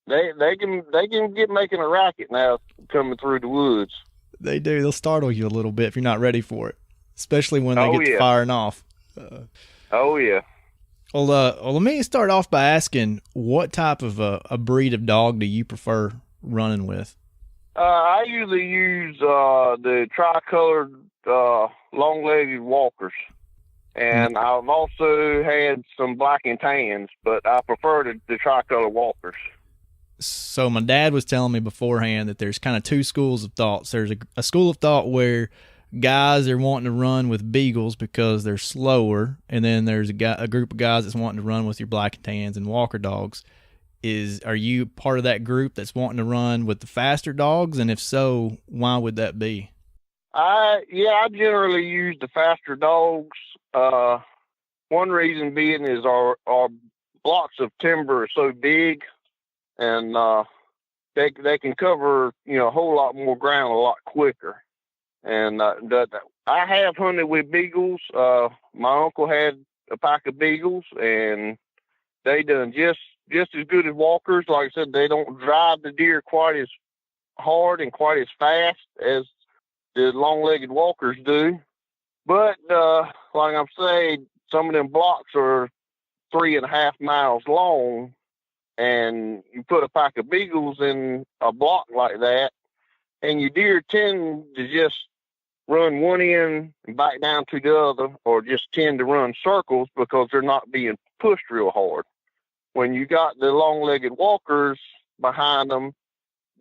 Yeah. They can get making a racket now coming through the woods. They do. They'll startle you a little bit if you're not ready for it, especially when they get to firing off. Oh yeah. Well, let me start off by asking, what type of a breed of dog do you prefer running with? I usually use the tricolored long-legged walkers, and I've also had some black and tans, but I prefer the tricolored walkers. So my dad was telling me beforehand that there's kind of two schools of thoughts. There's a school of thought where guys are wanting to run with beagles because they're slower, and then there's a group of guys that's wanting to run with your black and tans and walker dogs. Are you part of that group that's wanting to run with the faster dogs? And if so, why would that be? I generally use the faster dogs. One reason being is our blocks of timber are so big, and they can cover a whole lot more ground a lot quicker. And I have hunted with beagles. My uncle had a pack of beagles, and they done just as good as walkers. Like I said, they don't drive the deer quite as hard and quite as fast as the long-legged walkers do. But like I'm saying, some of them blocks are 3.5 miles long, and you put a pack of beagles in a block like that, and your deer tend to just run one end and back down to the other, or just tend to run circles because they're not being pushed real hard. When you got the long-legged walkers behind them,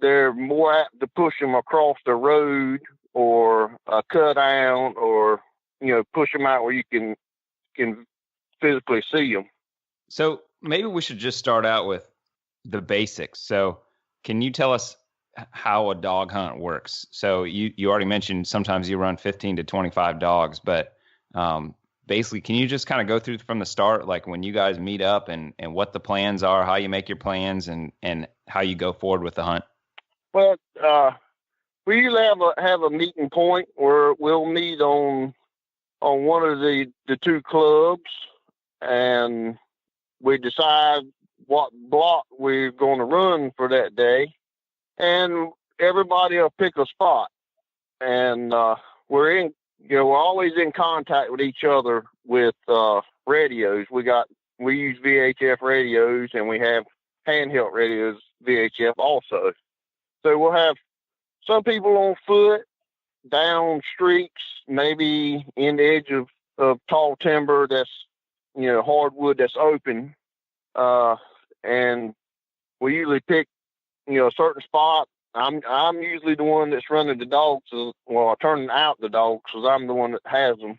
they're more apt to push them across the road or a cut down, or push them out where you can physically see them. So maybe we should just start out with the basics. So can you tell us how a dog hunt works? So you already mentioned sometimes you run 15 to 25 dogs, but basically, can you just kind of go through from the start, like when you guys meet up and what the plans are, how you make your plans, and how you go forward with the hunt? Well, we usually have a meeting point where we'll meet on one of the two clubs, and we decide what block we're going to run for that day, and everybody will pick a spot, and we're always in contact with each other with radios. We use VHF radios, and we have handheld radios VHF also. So we'll have some people on foot down streets, maybe in the edge of tall timber that's hardwood that's open, and we usually pick a certain spot. I'm usually the one that's running the dogs. Well, turning out the dogs because I'm the one that has them.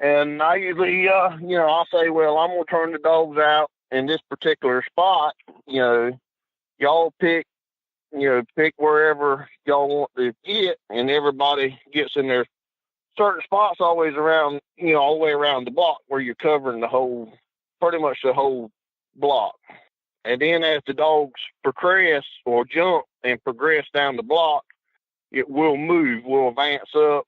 And I usually, I'll say, well, I'm going to turn the dogs out in this particular spot. Y'all pick wherever y'all want to get, and everybody gets in their certain spots always around, all the way around the block where you're covering pretty much the whole block. And then as the dogs progress or jump and progress down the block, it will move, will advance up.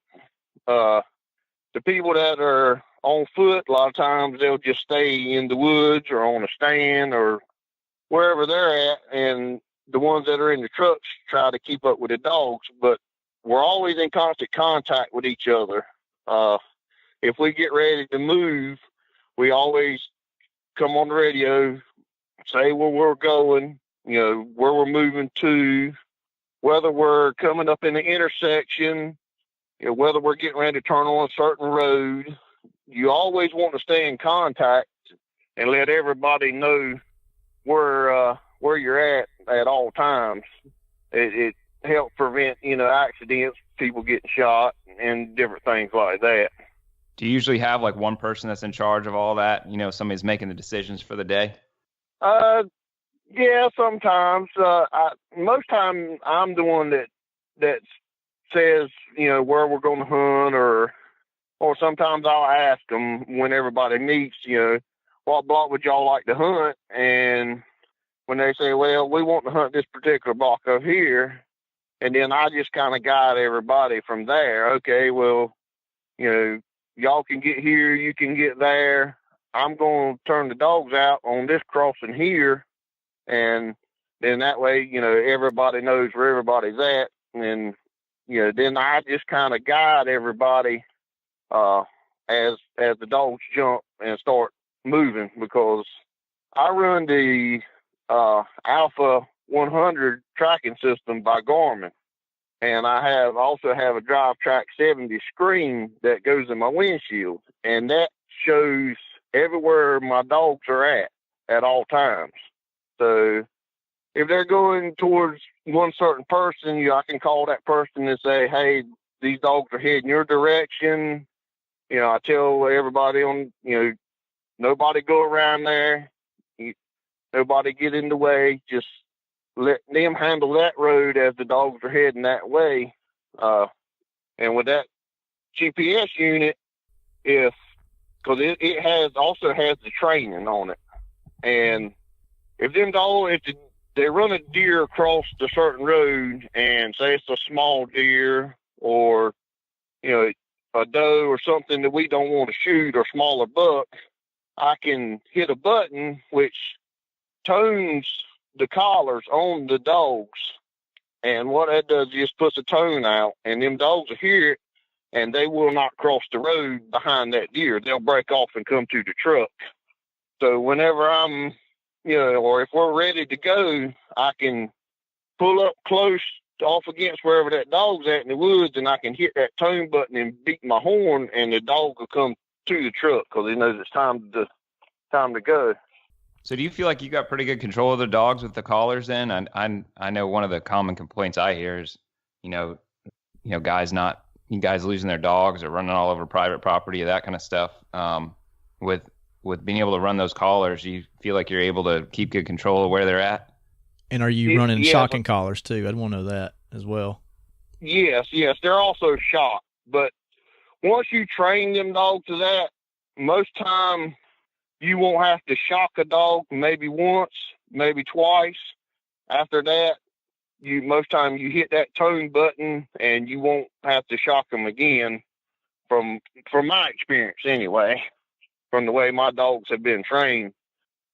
The people that are on foot, a lot of times they'll just stay in the woods or on a stand or wherever they're at. And the ones that are in the trucks try to keep up with the dogs, but we're always in constant contact with each other. If we get ready to move, we always come on the radio, say where we're going, where we're moving to, whether we're coming up in the intersection, whether we're getting ready to turn on a certain road. You always want to stay in contact and let everybody know where you're at all times. It helps prevent, accidents, people getting shot, and different things like that. Do you usually have like one person that's in charge of all that? Somebody's making the decisions for the day? Yeah, sometimes. Most time I'm the one that says, where we're going to hunt, or sometimes I'll ask them when everybody meets, what block would y'all like to hunt? And when they say, well, we want to hunt this particular block over here, and then I just kind of guide everybody from there. Okay, well, y'all can get here, you can get there. I'm going to turn the dogs out on this crossing here, and then that way, everybody knows where everybody's at, and then I just kind of guide everybody as the dogs jump and start moving, because I run the Alpha 100 tracking system by Garmin, and I also have a Drive Track 70 screen that goes in my windshield, and that shows everywhere my dogs are at all times. So if they're going towards one certain person, I can call that person and say, hey, these dogs are heading your direction. I tell everybody nobody go around there. Nobody get in the way. Just let them handle that road as the dogs are heading that way. And with that GPS unit, because it also has the training on it. And if they run a deer across a certain road, and say it's a small deer or, a doe or something that we don't want to shoot, or smaller buck, I can hit a button which tones the collars on the dogs. And what that does is puts a tone out, and them dogs will hear it, and they will not cross the road behind that deer. They'll break off and come to the truck. So whenever I'm, or if we're ready to go, I can pull up close off against wherever that dog's at in the woods, and I can hit that tone button and beat my horn, and the dog will come to the truck because he knows it's time to go. So do you feel like you got pretty good control of the dogs with the collars then? I know one of the common complaints I hear is, guys losing their dogs or running all over private property, that kind of stuff. With with being able to run those collars, you feel like you're able to keep good control of where they're at? And are you running Yes. shocking collars too? I'd want to know that as well. Yes, they're also shocked. But once you train them dogs to that, most time you won't have to shock a dog maybe once, maybe twice. After that, most time you hit that tone button and you won't have to shock them again. From my experience anyway, from the way my dogs have been trained.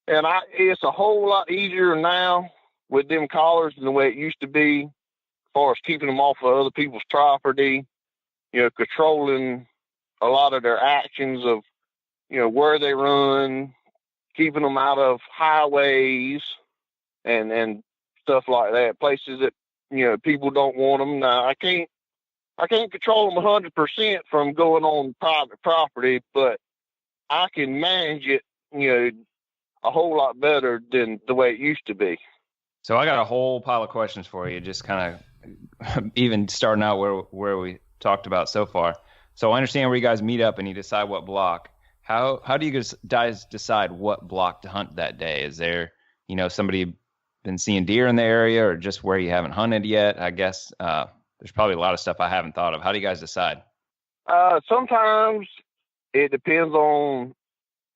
And it's a whole lot easier now with them collars than the way it used to be, as far as keeping them off of other people's property, controlling a lot of their actions of, where they run, keeping them out of highways and stuff like that, places that, people don't want them. Now, I can't control them 100% from going on private property, but I can manage it, a whole lot better than the way it used to be. So I got a whole pile of questions for you, just kind of even starting out where we talked about so far. So I understand where you guys meet up and you decide what block. How do you guys decide what block to hunt that day? Is there, somebody been seeing deer in the area, or just where you haven't hunted yet? I guess there's probably a lot of stuff I haven't thought of. How do you guys decide? Sometimes it depends on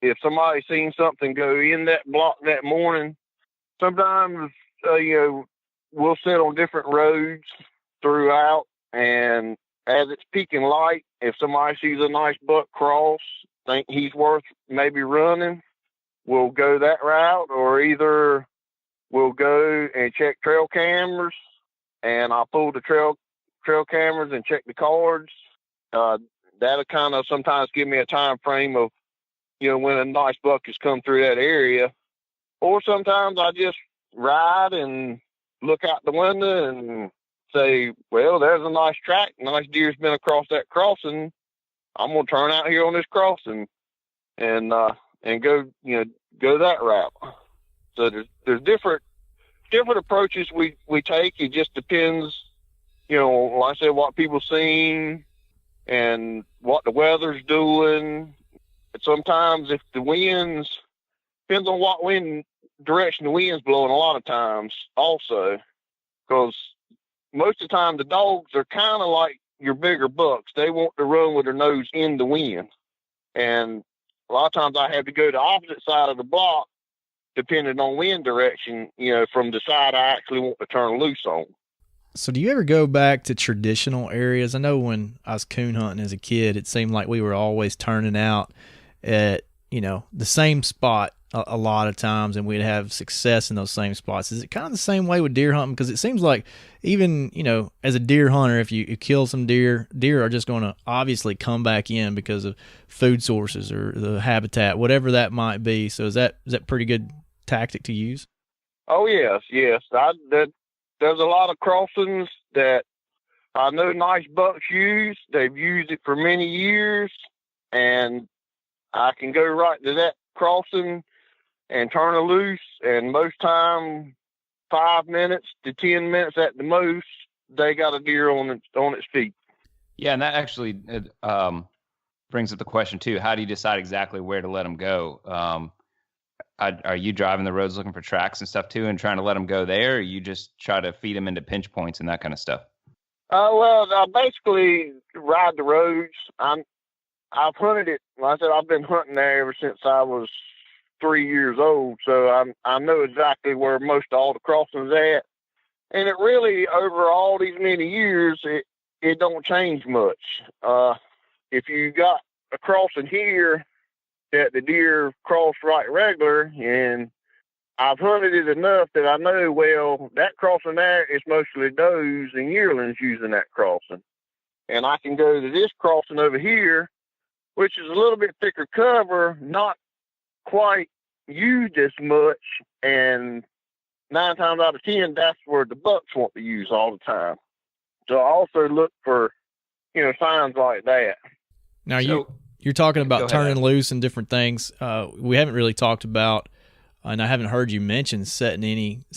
if somebody's seen something go in that block that morning. Sometimes, we'll sit on different roads throughout, and as it's peaking light, if somebody sees a nice buck cross, think he's worth maybe running, we'll go that route, or either we'll go and check trail cameras, and I'll pull the trail cameras and check the cards. That'll kind of sometimes give me a time frame of, when a nice buck has come through that area. Or sometimes I just ride and look out the window and say, well, there's a nice track. Nice deer's been across that crossing. I'm going to turn out here on this crossing and go that route. So there's different approaches we take. It just depends, like I said, what people seen and what the weather's doing. Sometimes if the winds, depends on what wind direction the wind's blowing a lot of times also, because most of the time the dogs are kind of like your bigger bucks. They want to run with their nose in the wind. And a lot of times I have to go the opposite side of the block depending on wind direction, from the side I actually want to turn loose on. So do you ever go back to traditional areas? I know when I was coon hunting as a kid, it seemed like we were always turning out at, the same spot a lot of times, and we'd have success in those same spots. Is it kind of the same way with deer hunting? Because it seems like even, as a deer hunter, if you kill some deer are just going to obviously come back in because of food sources or the habitat, whatever that might be. So is that pretty good tactic to use? Oh, yes. There's a lot of crossings that I know nice bucks use. They've used it for many years, and I can go right to that crossing and turn it loose, and most time 5 minutes to 10 minutes at the most, they got a deer on its feet. Yeah, and that actually brings up the question too. How do you decide exactly where to let them go? Are you driving the roads looking for tracks and stuff too, and trying to let them go there, or you just try to feed them into pinch points and that kind of stuff? Well, I basically ride the roads. I've hunted it. Like I said, I've been hunting there ever since I was 3 years old, so I know exactly where most of all the crossings at. And it really, over all these many years, it don't change much. If you got a crossing here that the deer cross right regular, and I've hunted it enough that I know, well, that crossing there is mostly does and yearlings using that crossing. And I can go to this crossing over here, which is a little bit thicker cover, not quite used as much, and 9 times out of 10, that's where the bucks want to use all the time. So I also look for, signs like that. Now you're talking about turning loose and different things. We haven't really talked about, and I haven't heard you mention setting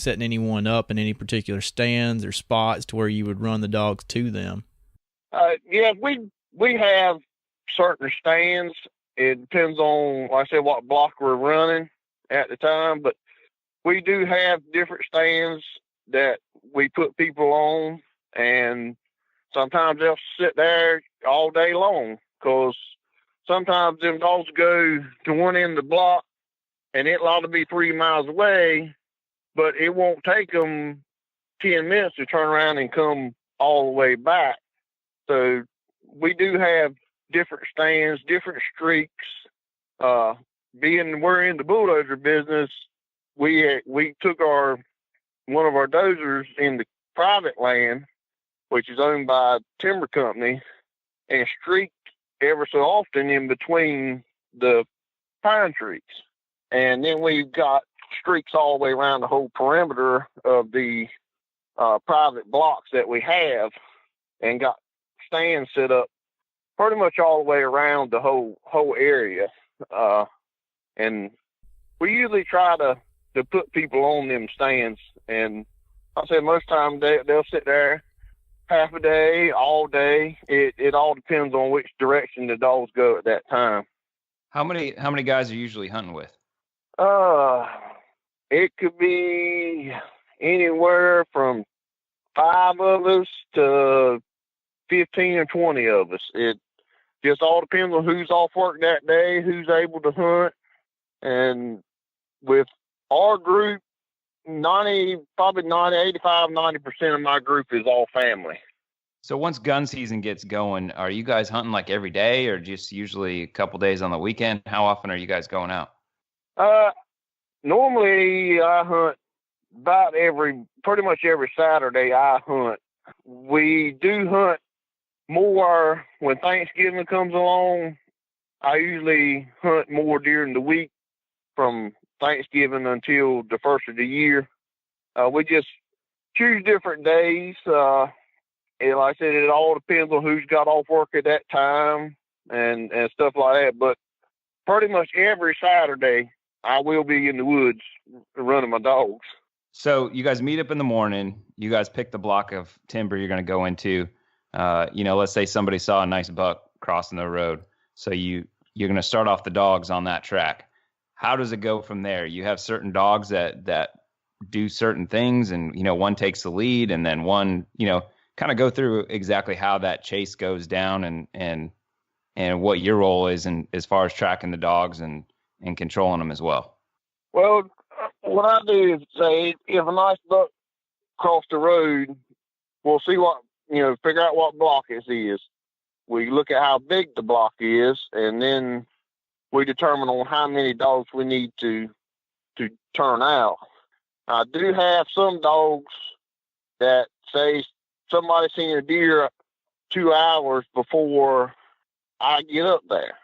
anyone up in any particular stands or spots to where you would run the dogs to them. Yeah, we have certain stands, It depends on, like I said, what block we're running at the time. But we do have different stands that we put people on, and sometimes they'll sit there all day long because sometimes them dogs go to one end of the block and it ought to be 3 miles away, but it won't take them 10 minutes to turn around and come all the way back. So we do have different stands, different streaks. Being we're in the bulldozer business, we took one of our dozers in the private land, which is owned by a timber company, and streaked ever so often in between the pine trees. And then we've got streaks all the way around the whole perimeter of the private blocks that we have, and got stands set up pretty much all the way around the whole area. And we usually try to put people on them stands. And I say most times they'll sit there half a day, all day. It all depends on which direction the dogs go at that time. How many guys are you usually hunting with? It could be anywhere from 5 of us to 15 or 20 of us. It just all depends on who's off work that day, who's able to hunt. And with our group, 85, 90% of my group is all family. So once gun season gets going, are you guys hunting like every day or just usually a couple days on the weekend? How often are you guys going out? Normally I hunt pretty much every Saturday I hunt. We do hunt more when Thanksgiving comes along. I usually hunt more during the week from Thanksgiving until the first of the year. We just choose different days. And like I said, it all depends on who's got off work at that time and stuff like that. But pretty much every Saturday, I will be in the woods running my dogs. So you guys meet up in the morning. You guys pick the block of timber you're going to go into. Let's say somebody saw a nice buck crossing the road. So you're going to start off the dogs on that track. How does it go from there? You have certain dogs that do certain things, and one takes the lead, and then one kind of go through exactly how that chase goes down and what your role is as far as tracking the dogs and controlling them as well. Well, what I do is say, if a nice buck crossed the road, we'll see figure out what block it is. We look at how big the block is, and then we determine on how many dogs we need to turn out. I do have some dogs that say somebody seen a deer 2 hours before I get up there.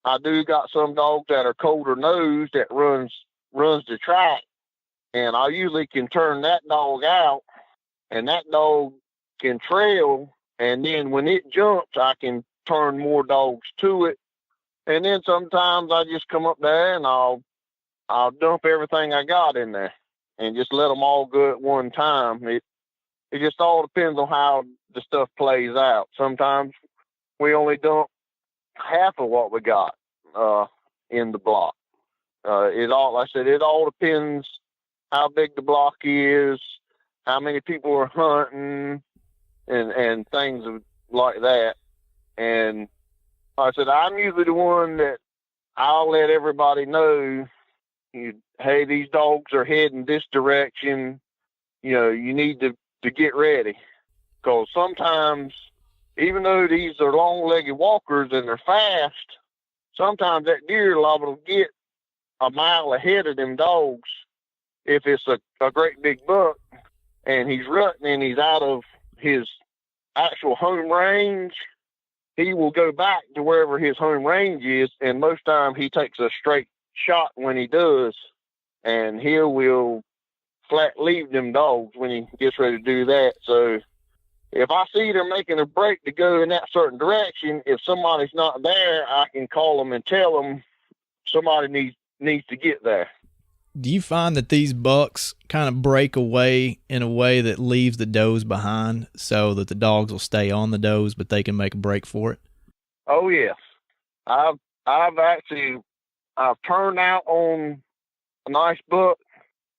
I do got some dogs that are colder nosed that runs the track, and I usually can turn that dog out, and that dog can trail, and then when it jumps, I can turn more dogs to it. And then sometimes I just come up there and I'll dump everything I got in there and just let them all go at one time. It just all depends on how the stuff plays out. Sometimes we only dump half of what we got in the block. Like I said, it all depends how big the block is, how many people are hunting, and things like that. And like I said, I'm usually the one that I'll let everybody know, hey, these dogs are heading this direction. You need to get ready. Because sometimes, even though these are long-legged walkers and they're fast, sometimes that deer is liable to get a mile ahead of them dogs. If it's a great big buck and he's rutting and he's out of his actual home range, he will go back to wherever his home range is, and most time he takes a straight shot when he does, and he will flat leave them dogs when he gets ready to do that. So if I see they're making a break to go in that certain direction, if somebody's not there, I can call them and tell them somebody needs to get there. Do you find that these bucks kind of break away in a way that leaves the does behind so that the dogs will stay on the does, but they can make a break for it? Oh, yes. I've I've turned out on a nice buck.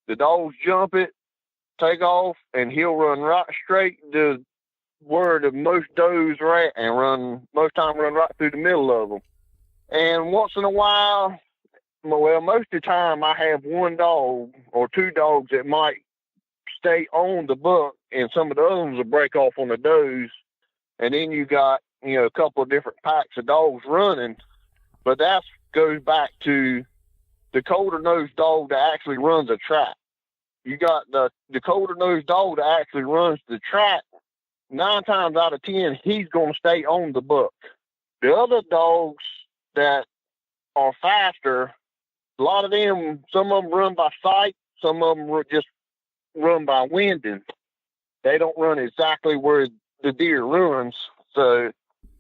The dogs jump it, take off, and he'll run right straight to where the most does are at, and most run right through the middle of them. And once in a while, well, most of the time I have one dog or two dogs that might stay on the buck, and some of the other ones will break off on the does. And then you got, a couple of different packs of dogs running. But that goes back to the colder nosed dog that actually runs a track. You got the colder nosed dog that actually runs the track. 9 times out of 10, he's going to stay on the buck. The other dogs that are faster, a lot of them, some of them run by sight, some of them just run by winding. They don't run exactly where the deer runs. So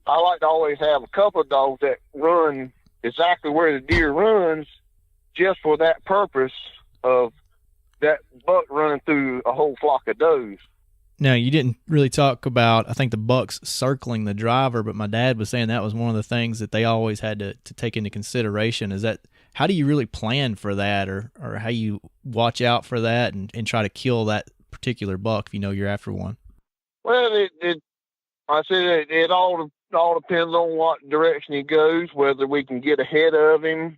I like to always have a couple of dogs that run exactly where the deer runs, just for that purpose of that buck running through a whole flock of does. Now, you didn't really talk about, I think, the bucks circling the driver, but my dad was saying that was one of the things that they always had to take into consideration. Is that, how do you really plan for that, or how you watch out for that and try to kill that particular buck if you know you're after one? Well, it all depends on what direction he goes, whether we can get ahead of him.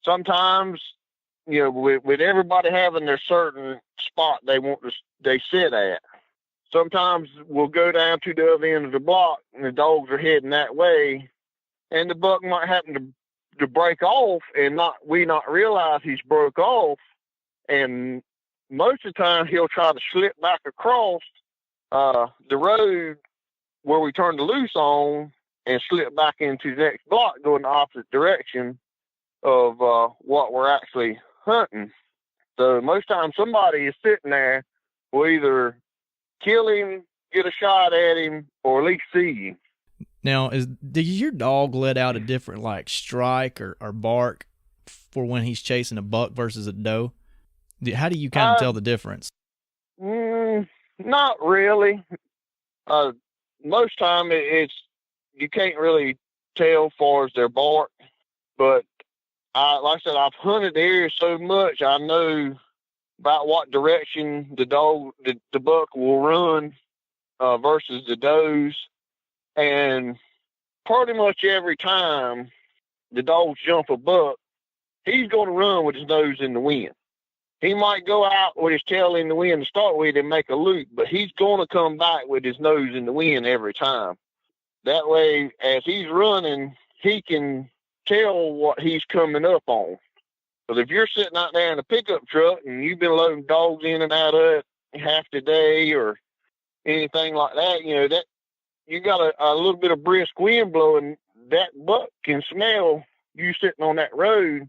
Sometimes, with everybody having their certain spot they sit at. Sometimes we'll go down to the other end of the block and the dogs are heading that way, and the buck might happen to break off and we not realize he's broke off. And most of the time he'll try to slip back across the road where we turned the loose on and slip back into the next block, going the opposite direction of what we're actually hunting. So most times somebody is sitting there, will either kill him, get a shot at him, or at least see him. Now, does your dog let out a different strike or bark for when he's chasing a buck versus a doe? How do you kind of tell the difference? Not really. Most time you can't really tell far as their bark, but like I said, I've hunted the area so much, I know about what direction the buck will run versus the does. And pretty much every time the dogs jump a buck, he's going to run with his nose in the wind. He might go out with his tail in the wind to start with and make a loop, but he's going to come back with his nose in the wind every time. That way, as he's running, he can tell what he's coming up on. But if you're sitting out there in a pickup truck and you've been loading dogs in and out of it half the day or anything like that, that you got a little bit of brisk wind blowing, that buck can smell you sitting on that road.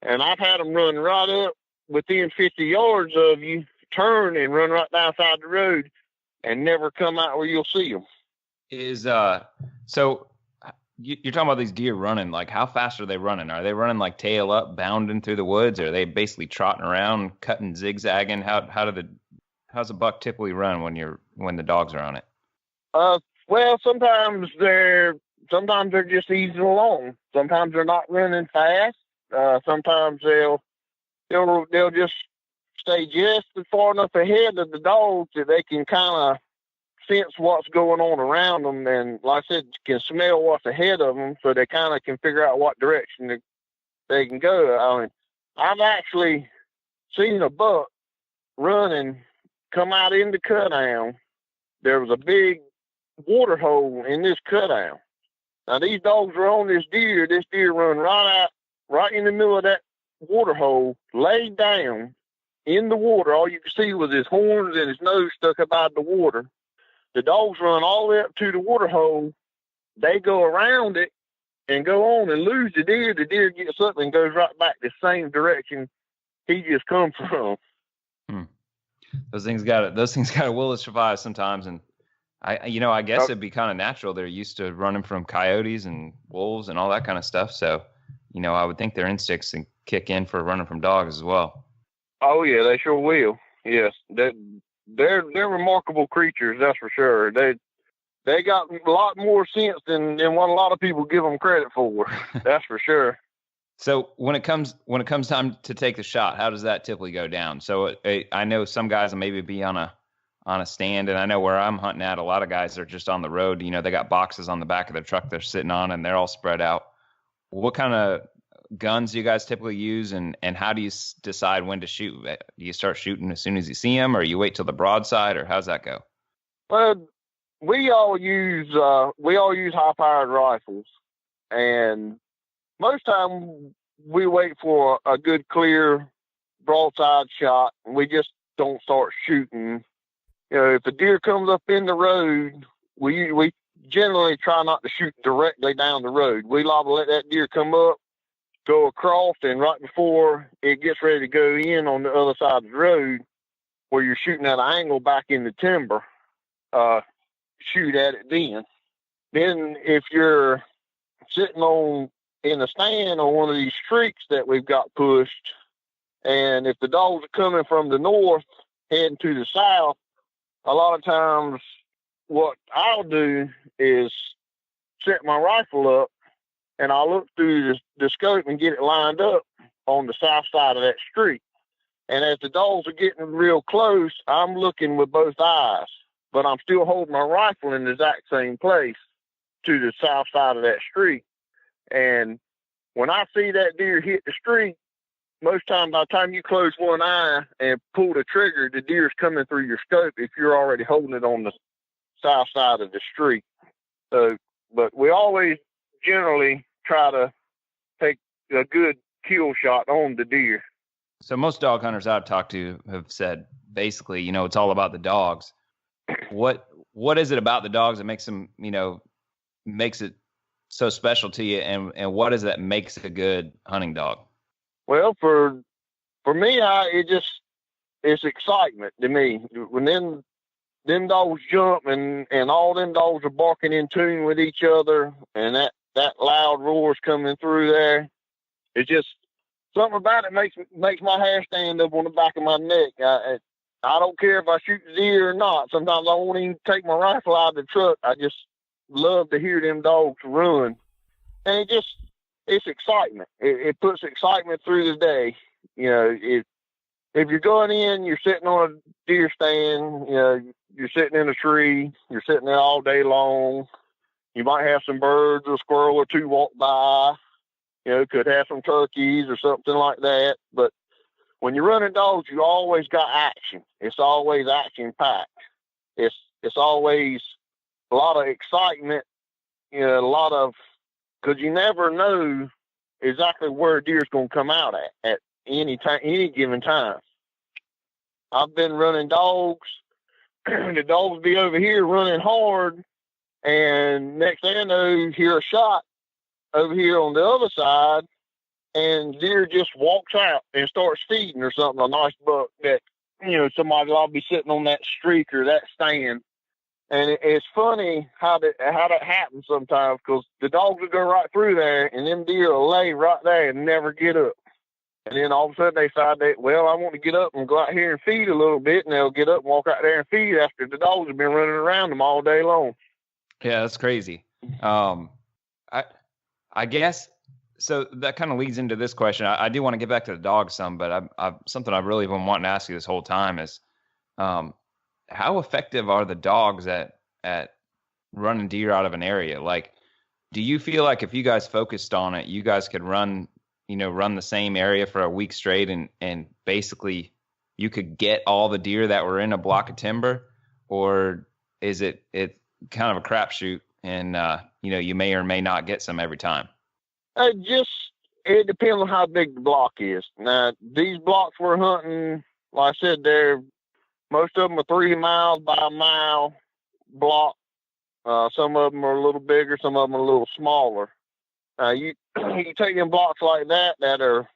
And I've had them run right up within 50 yards of you, turn and run right downside the road and never come out where you'll see them. So you're talking about these deer running, how fast are they running? Are they running tail up, bounding through the woods? Or are they basically trotting around, cutting, zigzagging? How's a buck typically run when the dogs are on it? Well, sometimes they're just easing along. Sometimes they're not running fast. Sometimes they'll just stay just far enough ahead of the dogs that they can kind of sense what's going on around them, and like I said, can smell what's ahead of them, so they kind of can figure out what direction they can go. I mean, I've actually seen a buck run and come out in the cut-down. There was a big water hole in this cut-down. Now, these dogs were on this deer. This deer run right in the middle of that water hole, laid down in the water. All you could see was his horns and his nose stuck up out of the water. The dogs run all the way up to the water hole. They go around it and go on and lose the deer. The deer gets up and goes right back the same direction he just come from. Those things got to will to survive sometimes. And I guess it'd be kind of natural. They're used to running from coyotes and wolves and all that kind of stuff. So, I would think their instincts can kick in for running from dogs as well. Oh yeah, they sure will. Yes, they're remarkable creatures, that's for sure. they got a lot more sense than what a lot of people give them credit for. That's for sure. So when it comes time to take the shot, how does that typically go down? So I know some guys will maybe be on a stand, and I know where I'm hunting at, a lot of guys are just on the road. You know, they got boxes on the back of their truck they're sitting on, and they're all spread out. What kind of guns do you guys typically use, and how do you decide when to shoot? Do you start shooting as soon as you see them, or you wait till the broadside, or how's that go? Well, we all use high-powered rifles, and most time we wait for a good clear broadside shot, and we just don't start shooting. You know, if a deer comes up in the road, we generally try not to shoot directly down the road. We let that deer come up, go across, and right before it gets ready to go in on the other side of the road, where you're shooting at an angle back in the timber, shoot at it then. Then if you're sitting in a stand on one of these streaks that we've got pushed, and if the dogs are coming from the north heading to the south, a lot of times what I'll do is set my rifle up, and I'll look through the scope and get it lined up on the south side of that street. And as the dogs are getting real close, I'm looking with both eyes, but I'm still holding my rifle in the exact same place to the south side of that street. And when I see that deer hit the street, most times by the time you close one eye and pull the trigger, the deer's coming through your scope if you're already holding it on the south side of the street. So, but we always generally try to take a good kill shot on the deer. So most dog hunters I've talked to have said, basically, you know, it's all about the dogs. What is it about the dogs that makes them, you know, makes it so special to you, and what is it that makes a good hunting dog? Well, for me, it's excitement to me. When them dogs jump and all them dogs are barking in tune with each other, and that loud roar's coming through there, it's just something about it makes my hair stand up on the back of my neck. I don't care if I shoot the deer or not. Sometimes I won't even take my rifle out of the truck. I just love to hear them dogs run, and it's excitement. It puts excitement through the day. You know, if you're going in, you're sitting on a deer stand, you know, you're sitting in a tree, you're sitting there all day long. You might have some birds or a squirrel or two walk by. You know, could have some turkeys or something like that. But when you're running dogs, you always got action. It's always action packed. It's always a lot of excitement. You know, because you never know exactly where a deer's going to come out at any time, any given time. I've been running dogs. The dogs be over here running hard, and next thing I know, hear a shot over here on the other side, and deer just walks out and starts feeding or something, a nice buck that, you know, somebody will be sitting on that streak or that stand. And it's funny how that happens sometimes, because the dogs will go right through there, and them deer will lay right there and never get up. And then all of a sudden they decide that, well, I want to get up and go out here and feed a little bit, and they'll get up and walk out there and feed after the dogs have been running around them all day long. Yeah, that's crazy. I guess, so that kind of leads into this question. I do want to get back to the dogs some, but something I've really been wanting to ask you this whole time is, how effective are the dogs at running deer out of an area? Like, do you feel like if you guys focused on it, you guys could run the same area for a week straight, and basically you could get all the deer that were in a block of timber? Or is it kind of a crapshoot, and you may or may not get some every time? It depends on how big the block is. Now, these blocks we're hunting, like I said, most of them are 3 miles by a mile block. Some of them are a little bigger, some of them are a little smaller. You take them blocks like that are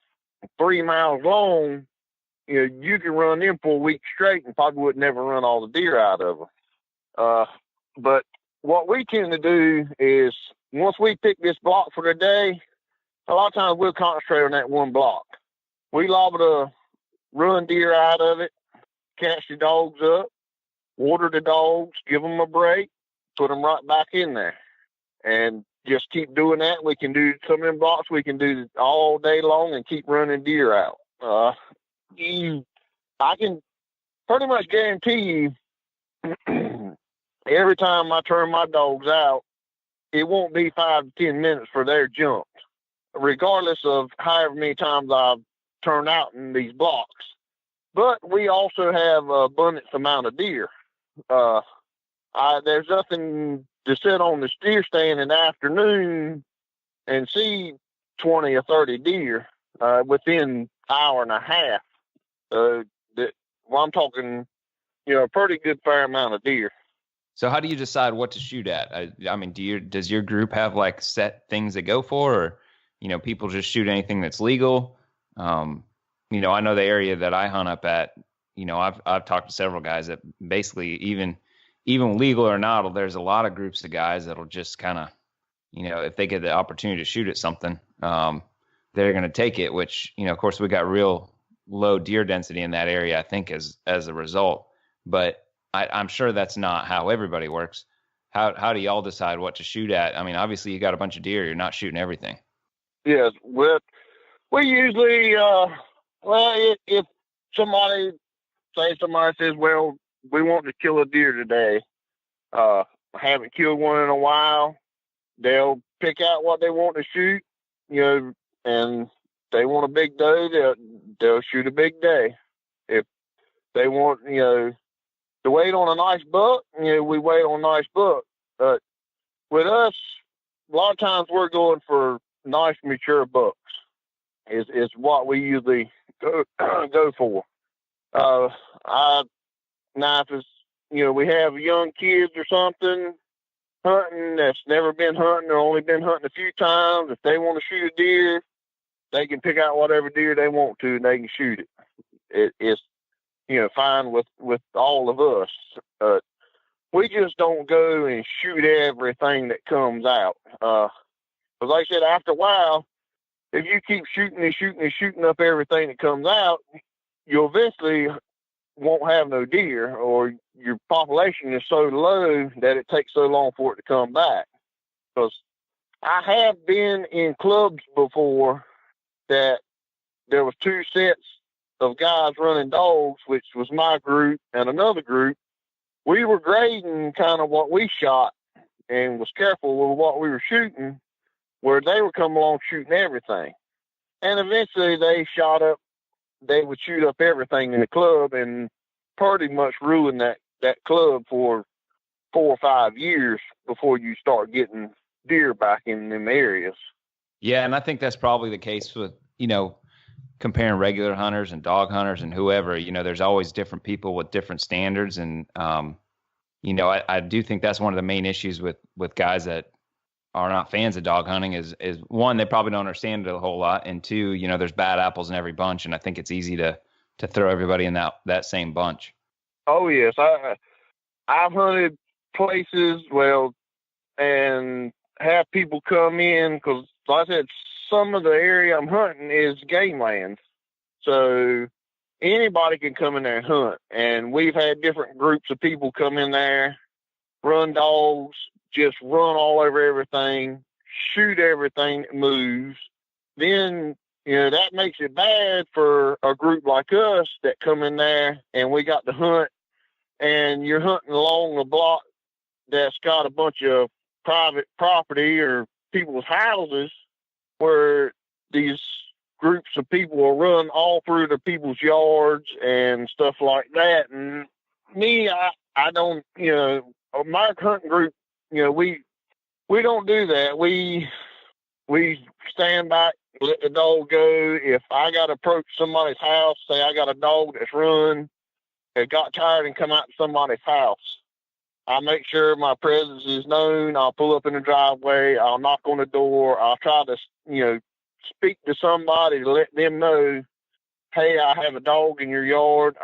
3 miles long, you can run them for a week straight and probably would never run all the deer out of them. But what we tend to do is, once we pick this block for the day, a lot of times we'll concentrate on that one block. We liable to run deer out of it, catch the dogs up, water the dogs, give them a break, put them right back in there, and just keep doing that. We can do some of them blocks. We can do all day long and keep running deer out. I can pretty much guarantee you every time I turn my dogs out, it won't be 5 to 10 minutes for their jumped, regardless of however many times I've turned out in these blocks. But we also have an abundance amount of deer. There's nothing to sit on the steer stand in the afternoon and see 20 or 30 deer within hour and a half. I'm talking, a pretty good fair amount of deer. So how do you decide what to shoot at? I mean, does your group have like set things they go for, or, people just shoot anything that's legal? I know the area that I hunt up at, I've talked to several guys that basically even legal or not, there's a lot of groups of guys that'll just kind of, if they get the opportunity to shoot at something, they're going to take it, which, of course we got real low deer density in that area, I think, as a result. But I'm sure that's not how everybody works. How do y'all decide what to shoot at? I mean, obviously you got a bunch of deer, you're not shooting everything. Yes, we usually, if somebody says, well, we want to kill a deer today, haven't killed one in a while, they'll pick out what they want to shoot, and they want a big doe, they'll shoot a big day. If they want, to wait on a nice buck, we wait on a nice buck. But with us, a lot of times we're going for nice mature bucks is what we usually go for. Now if it's, we have young kids or something hunting that's never been hunting or only been hunting a few times, if they want to shoot a deer, they can pick out whatever deer they want to and they can shoot it. It's fine with all of us. We just don't go and shoot everything that comes out. Because like I said, after a while, if you keep shooting and shooting and shooting up everything that comes out, you eventually won't have no deer, or your population is so low that it takes so long for it to come back. Because I have been in clubs before that there was 2 sets of guys running dogs, which was my group and another group. We were grading kind of what we shot and was careful with what we were shooting, where they were coming along shooting everything. And eventually they would shoot up everything in the club and pretty much ruin that club for 4 or 5 years before you start getting deer back in them areas. Yeah, and I think that's probably the case with, comparing regular hunters and dog hunters and whoever. There's always different people with different standards. And, I do think that's one of the main issues with guys that are not fans of dog hunting is one, they probably don't understand it a whole lot. And 2, there's bad apples in every bunch. And I think it's easy to throw everybody in that same bunch. Oh, yes. I've hunted places, and have people come in because, like I said, some of the area I'm hunting is game lands. So anybody can come in there and hunt. And we've had different groups of people come in there, run dogs, just run all over everything, shoot everything that moves. Then, that makes it bad for a group like us that come in there and we got to hunt, and you're hunting along a block that's got a bunch of private property or people's houses, where these groups of people will run all through the people's yards and stuff like that. And me, I don't, my hunting group, we don't do that. We stand back, let the dog go. If I got to approach somebody's house, say I got a dog that's run, that got tired and come out to somebody's house, I make sure my presence is known. I'll pull up in the driveway. I'll knock on the door. I'll try to, speak to somebody to let them know, hey, I have a dog in your yard.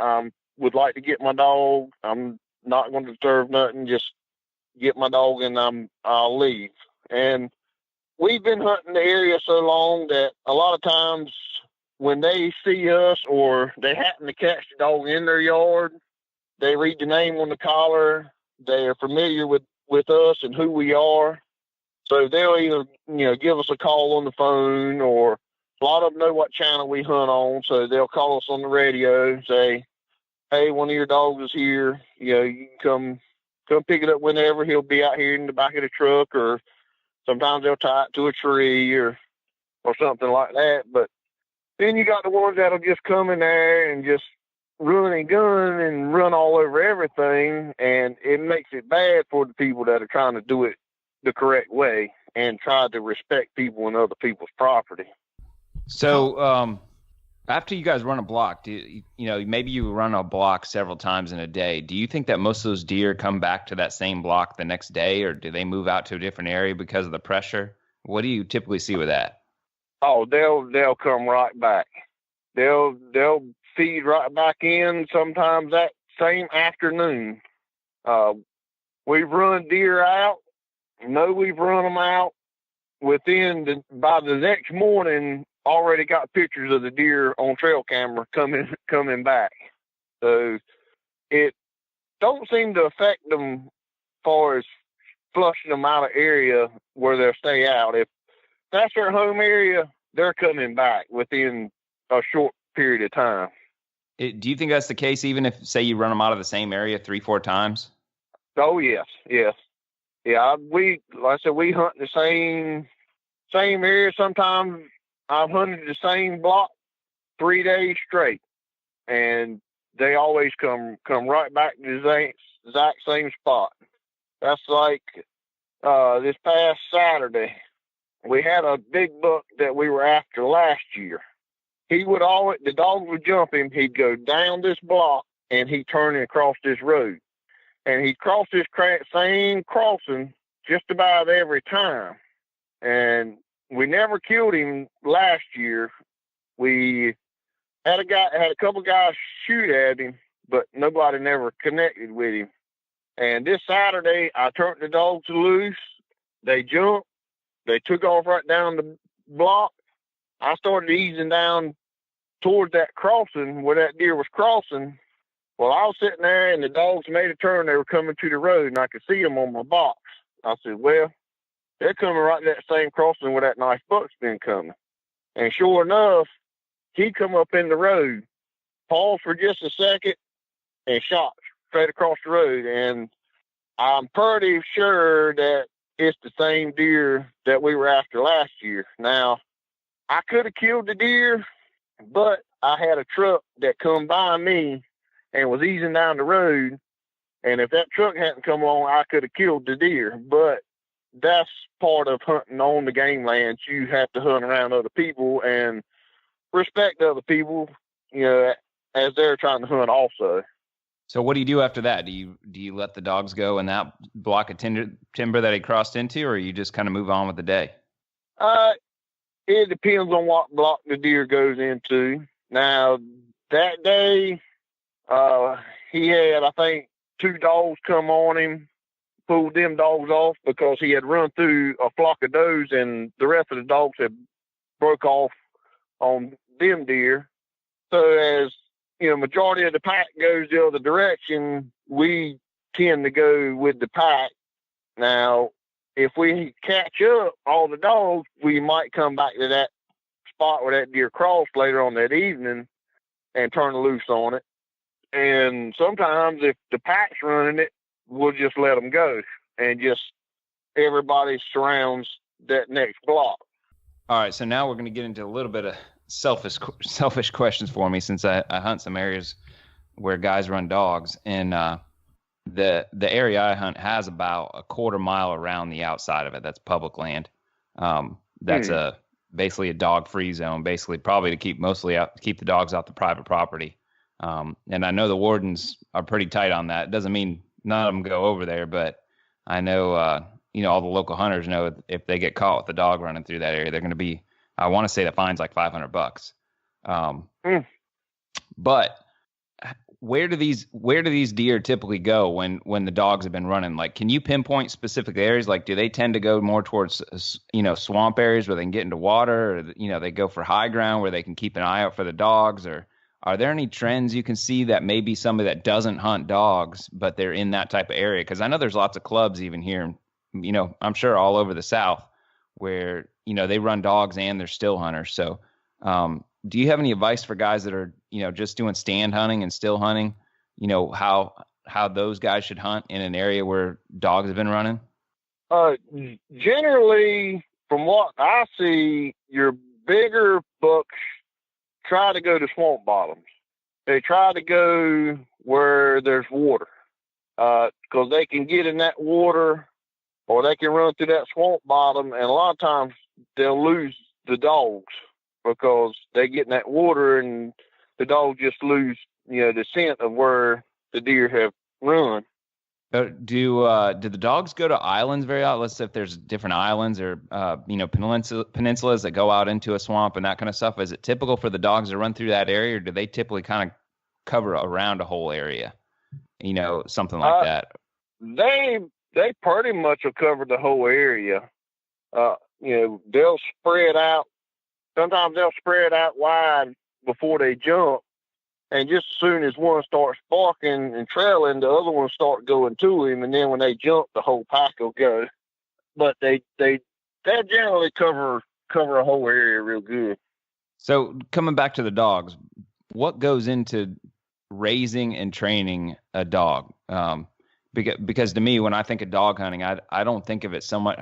Would like to get my dog. I'm not going to disturb nothing. Just get my dog and I'll leave. And we've been hunting the area so long that a lot of times when they see us or they happen to catch the dog in their yard, they read the name on the collar. They are familiar with with us and who we are. So they'll either, give us a call on the phone, or a lot of them know what channel we hunt on. So they'll call us on the radio and say, hey, one of your dogs is here. You can come pick it up whenever. He'll be out here in the back of the truck, or sometimes they'll tie it to a tree or something like that. But then you got the ones that'll just come in there and just run and gun and run all over everything. And it makes it bad for the people that are trying to do it the correct way and try to respect people and other people's property. So, after you guys run a block, maybe you run a block several times in a day. Do you think that most of those deer come back to that same block the next day, or do they move out to a different area because of the pressure? What do you typically see with that? Oh, they'll come right back. They'll feed right back in sometimes that same afternoon. We've run deer out. We've run them out by the next morning. Already got pictures of the deer on trail camera coming back. So it don't seem to affect them as far as flushing them out of area where they'll stay out. If that's their home area, they're coming back within a short period of time. Do you think that's the case even if, say, you run them out of the same area 3-4 times? Oh, yes. Yeah, like I said, we hunt the same area. Sometimes I've hunted the same block 3 days straight, and they always come right back to the exact same spot. That's like this past Saturday. We had a big buck that we were after last year. The dogs would jump him. He'd go down this block, and he'd turn and cross this road. And he'd cross this same crossing just about every time. And we never killed him last year. We had a couple guys shoot at him, but nobody never connected with him. And this Saturday, I turned the dogs loose. They jumped. They took off right down the block. I started easing down towards that crossing where that deer was crossing. Well, I was sitting there, and the dogs made a turn. They were coming to the road, and I could see them on my box. I said, well, they're coming right to that same crossing where that nice buck's been coming. And sure enough, he come up in the road, paused for just a second, and shot straight across the road. And I'm pretty sure that it's the same deer that we were after last year. Now, I could have killed the deer, but I had a truck that come by me and was easing down the road. And if that truck hadn't come along, I could have killed the deer. But that's part of hunting on the game lands. You have to hunt around other people and respect other people, as they're trying to hunt also. So what do you do after that? Do you let the dogs go in that block of timber that he crossed into, or you just kind of move on with the day? It depends on what block the deer goes into. Now, that day, he had, I think, 2 dogs come on him, pulled them dogs off because he had run through a flock of does, and the rest of the dogs had broke off on them deer. So as majority of the pack goes the other direction, we tend to go with the pack. Now, if we catch up all the dogs, we might come back to that spot where that deer crossed later on that evening and turn loose on it. And sometimes if the pack's running it, we'll just let them go and just everybody surrounds that next block. All right, so now we're going to get into a little bit of selfish questions for me, since I hunt some areas where guys run dogs, and the area I hunt has about a quarter mile around the outside of it. That's public land. That's basically a dog free zone, basically probably to keep the dogs off the private property. And I know the wardens are pretty tight on that. It doesn't mean none of them go over there, but I know, all the local hunters know if they get caught with the dog running through that area, they're going to be, I want to say the fine's like $500. But where do these deer typically go when the dogs have been running? Like, can you pinpoint specific areas? Like, do they tend to go more towards, swamp areas where they can get into water, or, they go for high ground where they can keep an eye out for the dogs, or Are there any trends you can see that maybe somebody that doesn't hunt dogs, but they're in that type of area? Because I know there's lots of clubs even here, I'm sure all over the South where, they run dogs and they're still hunters. So do you have any advice for guys that are, just doing stand hunting and still hunting, how those guys should hunt in an area where dogs have been running? Generally, from what I see, your bigger bucks try to go to swamp bottoms. They try to go where there's water, because they can get in that water, or they can run through that swamp bottom, and a lot of times they'll lose the dogs because they get in that water and the dogs just lose, the scent of where the deer have run. Do the dogs go to islands very often? Let's say if there's different islands or peninsulas that go out into a swamp and that kind of stuff. Is it typical for the dogs to run through that area, or do they typically kind of cover around a whole area? Something like that. They pretty much will cover the whole area. They'll spread out. Sometimes they'll spread out wide before they jump. And just as soon as one starts barking and trailing, the other ones start going to him. And then when they jump, the whole pack will go. But they generally cover a whole area real good. So coming back to the dogs, what goes into raising and training a dog? Because to me, when I think of dog hunting, I don't think of it so much.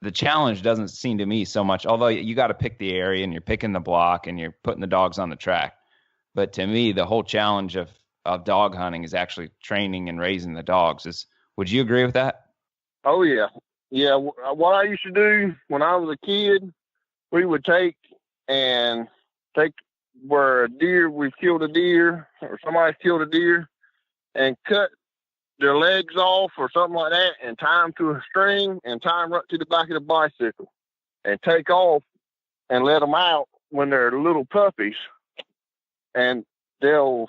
The challenge doesn't seem to me so much, although you got to pick the area and you're picking the block and you're putting the dogs on the track. But to me, the whole challenge of dog hunting is actually training and raising the dogs. Would you agree with that? Oh, yeah. Yeah, what I used to do when I was a kid, we would take where we killed a deer or somebody killed a deer and cut their legs off or something like that and tie them to a string and tie them right to the back of the bicycle and take off and let them out when they're little puppies. And they'll,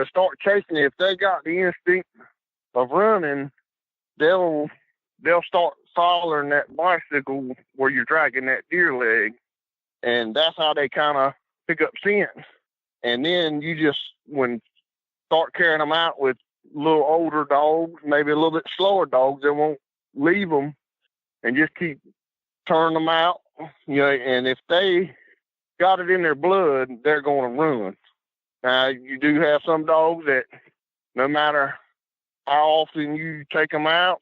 start chasing. If they got the instinct of running, they'll start following that bicycle where you're dragging that deer leg. And that's how they kind of pick up scent. And then you just, start carrying them out with little older dogs, maybe a little bit slower dogs that won't leave them, and just keep turning them out. And if they got it in their blood, they're going to run. Now, you do have some dogs that no matter how often you take them out,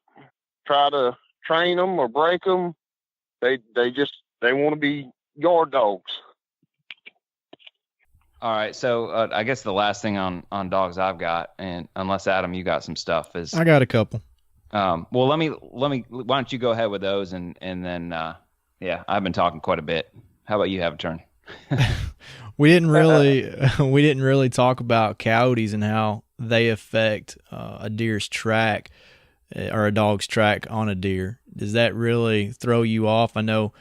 try to train them or break them, they want to be yard dogs. All right. So I guess the last thing on dogs I've got, and unless Adam, you got some stuff, is I got a couple. Well, let me, why don't you go ahead with those? And then, I've been talking quite a bit. How about you have a turn? We didn't really talk about coyotes and how they affect a deer's track or a dog's track on a deer. Does that really throw you off? I know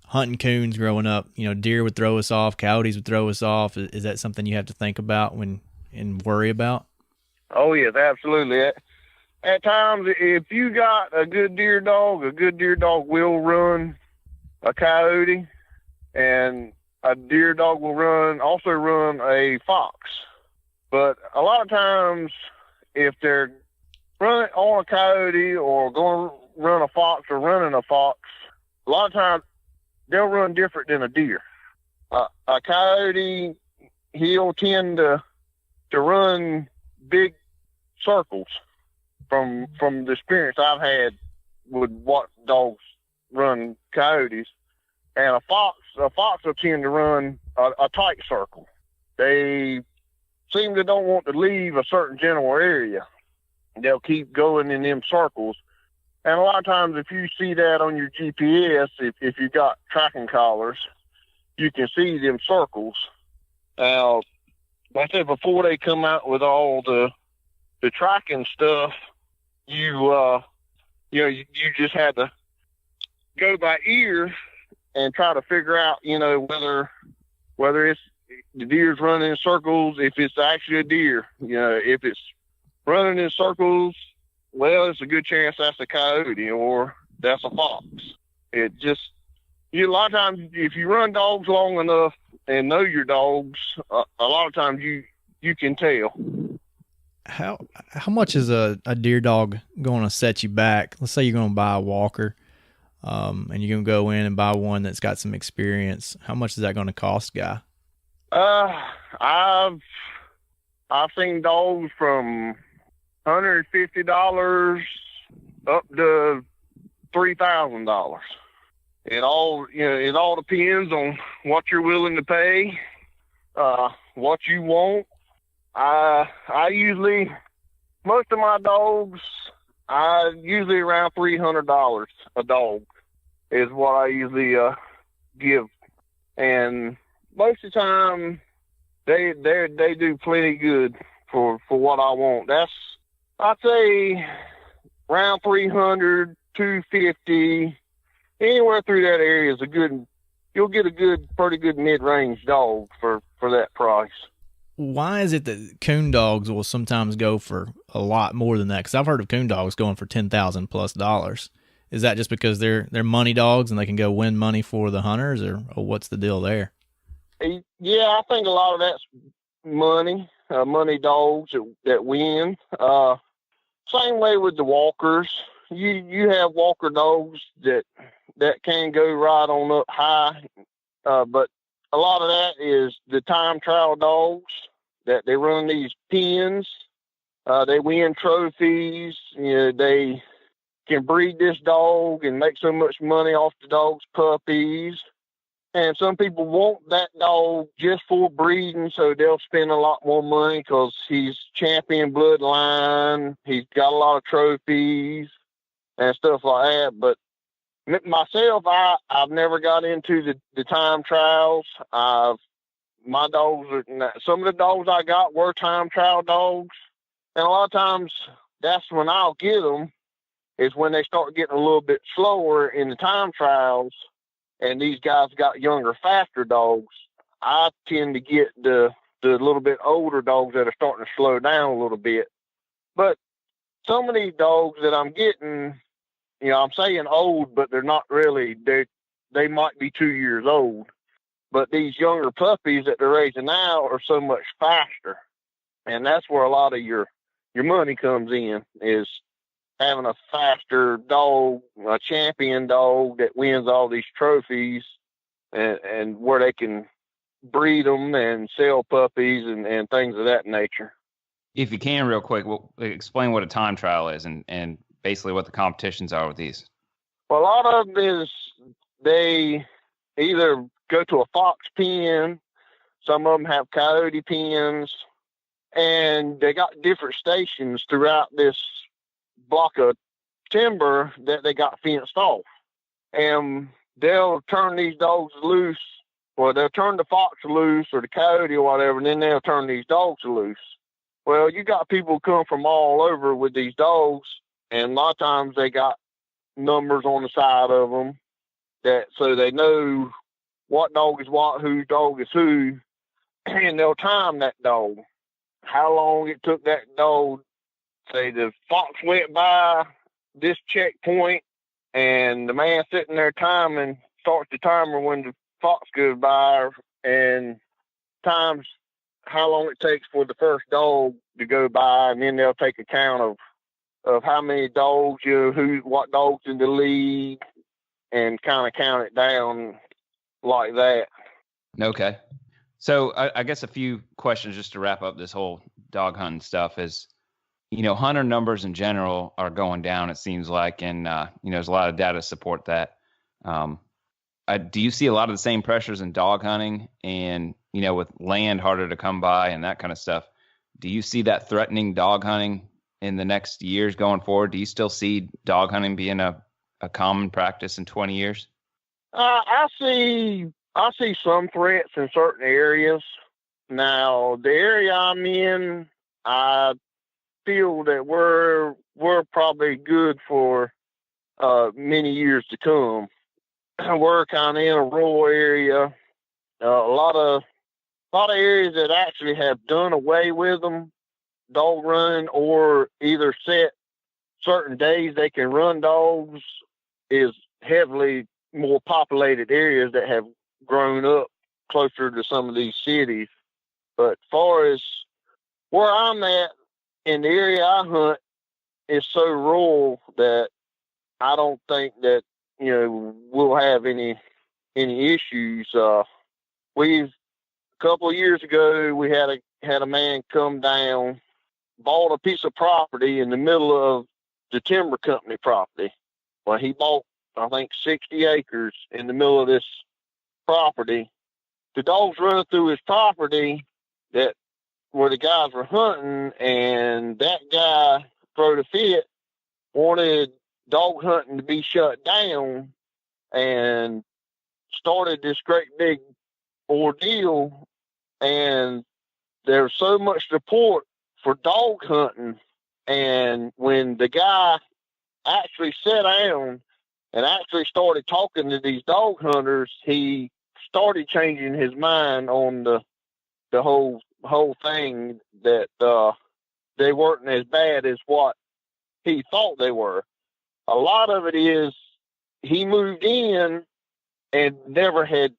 hunting coons growing up, deer would throw us off, coyotes would throw us off. Is that something you have to think about and worry about? Oh, yes, absolutely. At times, if you got a good deer dog will run a coyote, and a deer dog will also run a fox. But a lot of times, if they're running on a coyote or going to run a fox or running a fox, a lot of times they'll run different than a deer. A coyote, he'll tend to run big circles from the experience I've had with what dogs run coyotes. And a fox will tend to run a tight circle. They seem to don't want to leave a certain general area. They'll keep going in them circles. And a lot of times if you see that on your GPS, if you got tracking collars, you can see them circles. Now, like I said, before they come out with all the tracking stuff, you just had to go by ear and try to figure out, whether it's the deer's running in circles, if it's actually a deer. If it's running in circles, well, it's a good chance that's a coyote or that's a fox. A lot of times, if you run dogs long enough and know your dogs, a lot of times you can tell. How much is a deer dog going to set you back? Let's say you're going to buy a walker, and you're going to go in and buy one that's got some experience. How much is that going to cost, guy? I've seen dogs from $150 up to $3,000. It all depends on what you're willing to pay, what you want. I usually, most of my dogs, I usually around $300 a dog is what I usually give, and most of the time they do plenty good for what I want. I'd say around 300, 250, anywhere through that area is you'll get a pretty good mid-range dog for that price. Why is it that coon dogs will sometimes go for a lot more than that? Because I've heard of coon dogs going for $10,000+. Is that just because they're money dogs and they can go win money for the hunters, or what's the deal there? Yeah, I think a lot of that's money dogs that win. Same way with the walkers. You have walker dogs that can go right on up high, but a lot of that is the time trial dogs that they run these pens. They win trophies. They can breed this dog and make so much money off the dog's puppies. And some people want that dog just for breeding, so they'll spend a lot more money because he's champion bloodline. He's got a lot of trophies and stuff like that. But myself, I've never got into the time trials. My dogs some of the dogs I got were time trial dogs, and a lot of times that's when I'll get them, is when they start getting a little bit slower in the time trials, and these guys got younger, faster dogs. I tend to get the little bit older dogs that are starting to slow down a little bit. But some of these dogs that I'm getting, I'm saying old, but they're not really. They might be 2 years old. But these younger puppies that they're raising now are so much faster. And that's where a lot of your money comes in, is having a faster dog, a champion dog that wins all these trophies, and where they can breed them and sell puppies and things of that nature. If you can, real quick, explain what a time trial is and basically what the competitions are with these. Well, a lot of them is they either go to a fox pen, some of them have coyote pens, and they got different stations throughout this block of timber that they got fenced off. And they'll turn these dogs loose, or they'll turn the fox loose or the coyote or whatever, and then they'll turn these dogs loose. Well, you got people come from all over with these dogs, and a lot of times they got numbers on the side of them, so they know what dog is what, whose dog is who, and they'll time that dog. How long it took that dog. Say the fox went by this checkpoint, and the man sitting there timing starts the timer when the fox goes by, and times how long it takes for the first dog to go by, and then they'll take account of how many dogs, what dogs in the lead, and kind of count it down like that. Okay. So I guess a few questions just to wrap up this whole dog hunting stuff is, hunter numbers in general are going down, it seems like, and, there's a lot of data to support that. Do you see a lot of the same pressures in dog hunting and, with land harder to come by and that kind of stuff? Do you see that threatening dog hunting in the next years going forward? Do you still see dog hunting being a common practice in 20 years? I see some threats in certain areas. Now, the area I'm in, I feel that we're probably good for many years to come. We're kind of in a rural area. A lot of areas that actually have done away with them, dog running, or either set certain days they can run dogs, is heavily more populated areas that have grown up closer to some of these cities. But far as where I'm at in the area I hunt is so rural that I don't think that, we'll have any issues. A couple of years ago, we had a man come down, bought a piece of property in the middle of the timber company property. Well, he bought, I think, 60 acres in the middle of this property. The dogs running through his property where the guys were hunting, and that guy throwed a fit, wanted dog hunting to be shut down, and started this great big ordeal. And there's so much support for dog hunting. And when the guy actually sat down and actually started talking to these dog hunters, he started changing his mind on the whole thing, that they weren't as bad as what he thought they were. A lot of it is he moved in and never had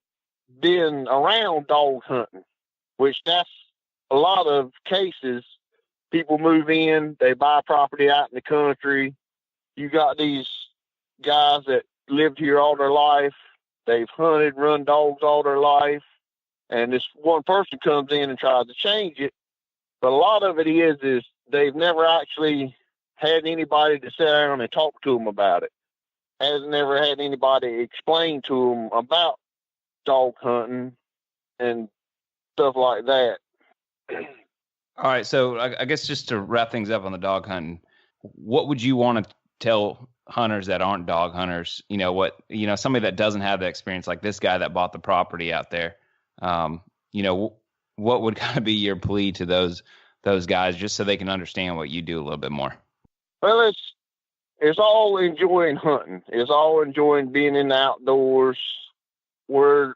been around dog hunting, which that's a lot of cases. People move in, they buy property out in the country. You got these guys that lived here all their life. They've hunted, run dogs all their life. And this one person comes in and tries to change it. But a lot of it is they've never actually had anybody to sit down and talk to them about it. Hasn't never had anybody explain to them about dog hunting and stuff like that. All right. So I guess just to wrap things up on the dog hunting, what would you want to tell hunters that aren't dog hunters? Somebody that doesn't have the experience, like this guy that bought the property out there. What would kind of be your plea to those guys, just so they can understand what you do a little bit more? Well, it's all enjoying hunting. It's all enjoying being in the outdoors. Where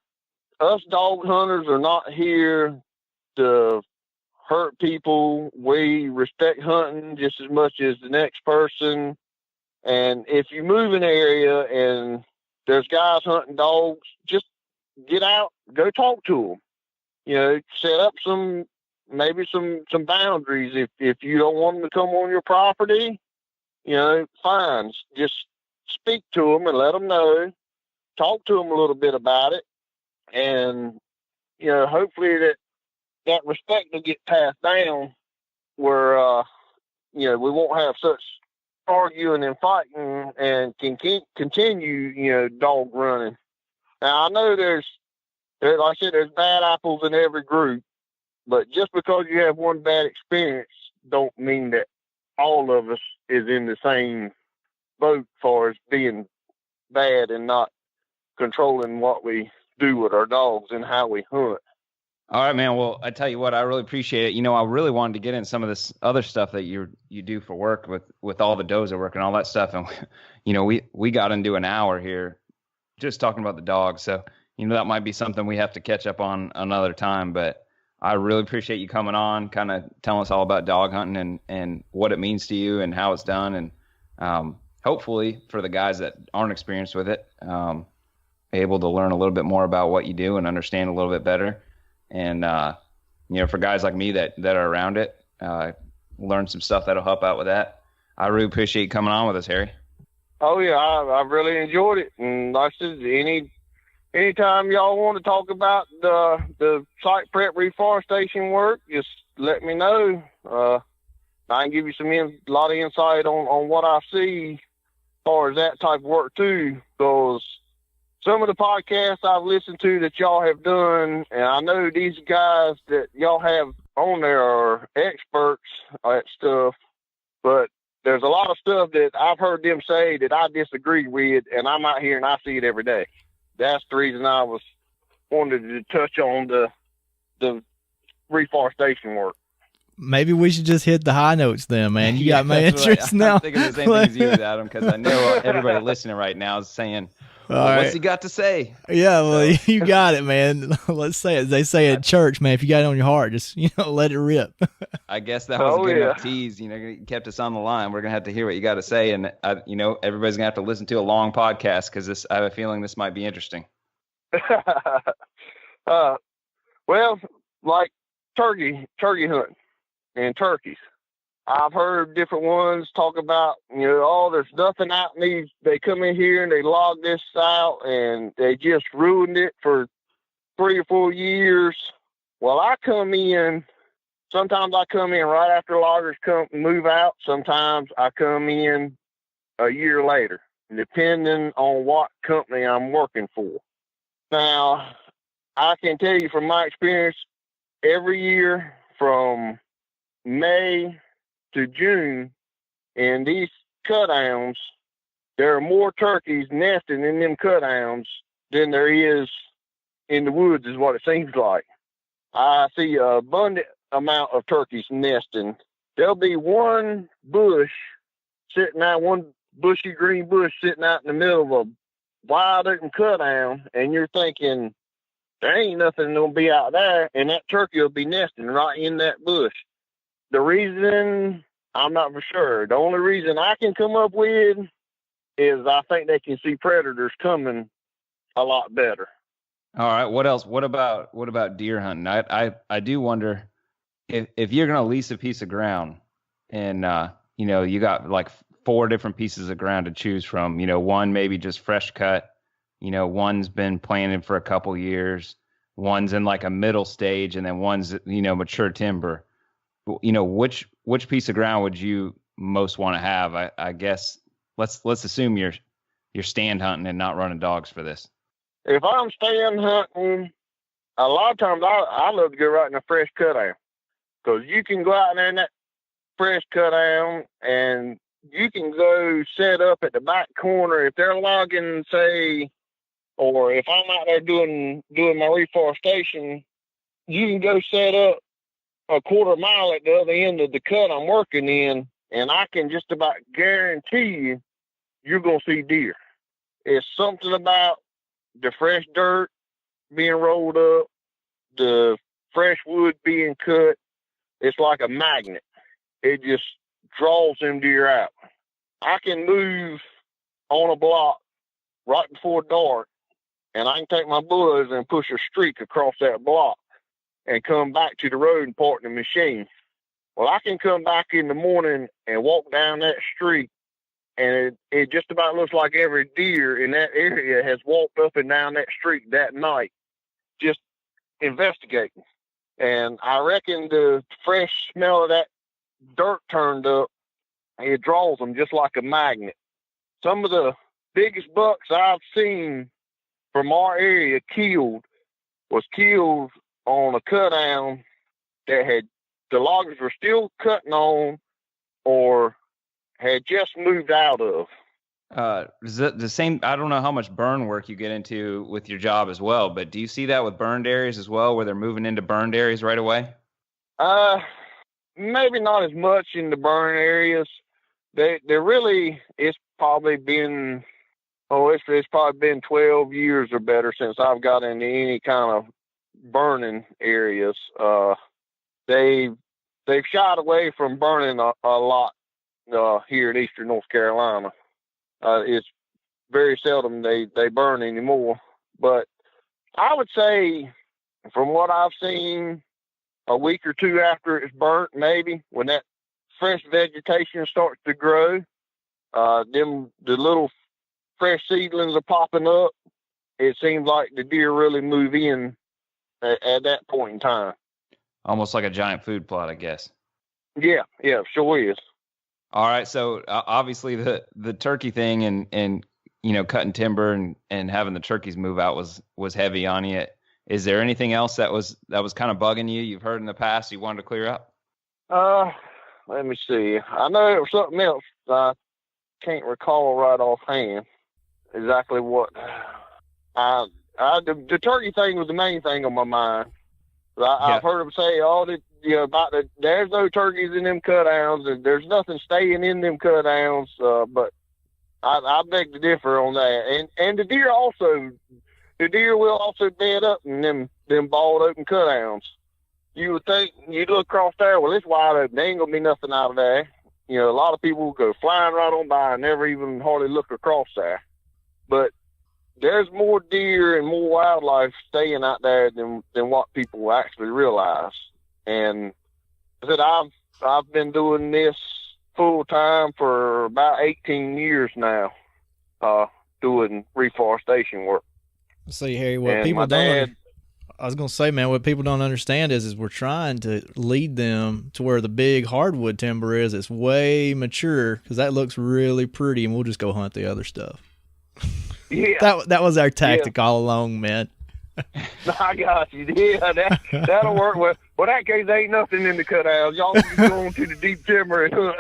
us dog hunters are not here to hurt people. We respect hunting just as much as the next person. And if you move an area and there's guys hunting dogs, just get out, go talk to them. Set up some boundaries. If you don't want them to come on your property, fine. Just speak to them and let them know. Talk to them a little bit about it, and hopefully that respect will get passed down, where we won't have such arguing and fighting, and can continue dog running. Now I know there's like I said, there's bad apples in every group, but just because you have one bad experience don't mean that all of us is in the same boat as far as being bad and not controlling what we do with our dogs and how we hunt. All right, man. Well, I tell you what, I really appreciate it. I really wanted to get in some of this other stuff that you do for work with all the dozer work and all that stuff. And, we got into an hour here just talking about the dogs. So, that might be something we have to catch up on another time. But I really appreciate you coming on, kind of telling us all about dog hunting and what it means to you and how it's done. And hopefully for the guys that aren't experienced with it, able to learn a little bit more about what you do and understand a little bit better. And, for guys like me that are around it, learn some stuff that'll help out with that. I really appreciate you coming on with us, Harry. Oh, yeah, I really enjoyed it. And like I said, anytime y'all want to talk about the site prep reforestation work, just let me know. I can give you a lot of insight on what I see as far as that type of work, too, because some of the podcasts I've listened to that y'all have done, and I know these guys that y'all have on there are experts at stuff, but there's a lot of stuff that I've heard them say that I disagree with, and I'm out here and I see it every day. That's the reason I wanted to touch on the reforestation work. Maybe we should just hit the high notes then, man. You got my interest now. I'm thinking the same thing as you, Adam, because I know everybody listening right now is saying, what's he got to say? Yeah, well, you got it, man. Let's say it. They say at church, man, if you got it on your heart, just, let it rip. I guess that was a good enough tease. You kept us on the line. We're going to have to hear what you got to say. And, everybody's going to have to listen to a long podcast because I have a feeling this might be interesting. Well, like turkey hunting and turkeys. I've heard different ones talk about, oh, there's nothing out in these. They come in here and they log this out and they just ruined it for 3 or 4 years. Well, sometimes I come in right after loggers move out. Sometimes I come in a year later, depending on what company I'm working for. Now, I can tell you from my experience, every year from May to June in these cutdowns, there are more turkeys nesting in them cutdowns than there is in the woods, is what it seems like. I see an abundant amount of turkeys nesting. There'll be one bushy green bush sitting out in the middle of a wide open cutdown, and you're thinking, there ain't nothing gonna be out there, and that turkey will be nesting right in that bush. The reason, I'm not for sure. The only reason I can come up with is I think they can see predators coming a lot better. All right. What else? What about deer hunting? I do wonder if you're gonna lease a piece of ground, and you got like 4 different pieces of ground to choose from. One maybe just fresh cut. One's been planted for a couple years. One's in like a middle stage, and then one's mature timber. Which piece of ground would you most want to have? I guess let's assume you're stand hunting and not running dogs for this. If I'm stand hunting, a lot of times I love to go right in a fresh cutdown, because you can go out there in that fresh cutdown and you can go set up at the back corner if they're logging, say, or if I'm out there doing my reforestation, you can go set up a quarter mile at the other end of the cut I'm working in, and I can just about guarantee you're going to see deer. It's something about the fresh dirt being rolled up, the fresh wood being cut. It's like a magnet. It just draws them deer out. I can move on a block right before dark, and I can take my bulldozer and push a streak across that block and come back to the road and park the machine. Well, I can come back in the morning and walk down that street, and it just about looks like every deer in that area has walked up and down that street that night, just investigating. And I reckon the fresh smell of that dirt turned up, it draws them just like a magnet. Some of the biggest bucks I've seen from our area was killed on a cutdown that the loggers were still cutting on or had just moved out of. Is it the same? I don't know how much burn work you get into with your job as well, but do you see that with burned areas as well, where they're moving into burned areas right away? Maybe not as much in the burn areas. It's probably been 12 years or better since I've got into any kind of burning areas. They've shied away from burning a lot here in eastern North Carolina. It's very seldom they burn anymore. But I would say, from what I've seen, a week or two after it's burnt, maybe, when that fresh vegetation starts to grow, the little fresh seedlings are popping up. It seems like the deer really move in at that point in time. Almost like a giant food plot, I guess. Yeah, sure is. All right, so obviously the turkey thing and cutting timber and having the turkeys move out was heavy on you. Is there anything else that was kind of bugging you? You've heard in the past you wanted to clear up? Let me see. I know it was something else. I can't recall right offhand exactly what. The turkey thing was the main thing on my mind. I've heard them say there's no turkeys in them cutdowns, and there's nothing staying in them cutdowns. But I beg to differ on that. And the deer will also bed up in them balled open cutdowns. You would think, you look across there, well, it's wide open. There ain't gonna be nothing out of there. A lot of people go flying right on by and never even hardly look across there. But there's more deer and more wildlife staying out there than what people actually realize. And I said I've been doing this full time for about 18 years now, doing reforestation work. See, Harry, what And people my dad, don't. I was gonna say, man, what people don't understand is we're trying to lead them to where the big hardwood timber is. It's way mature because that looks really pretty, and we'll just go hunt the other stuff. yeah, That was our tactic all along, man. I got you. Yeah, that'll work. Well, that case, there ain't nothing in the cutouts. Y'all can go on to the deep timber and hunt.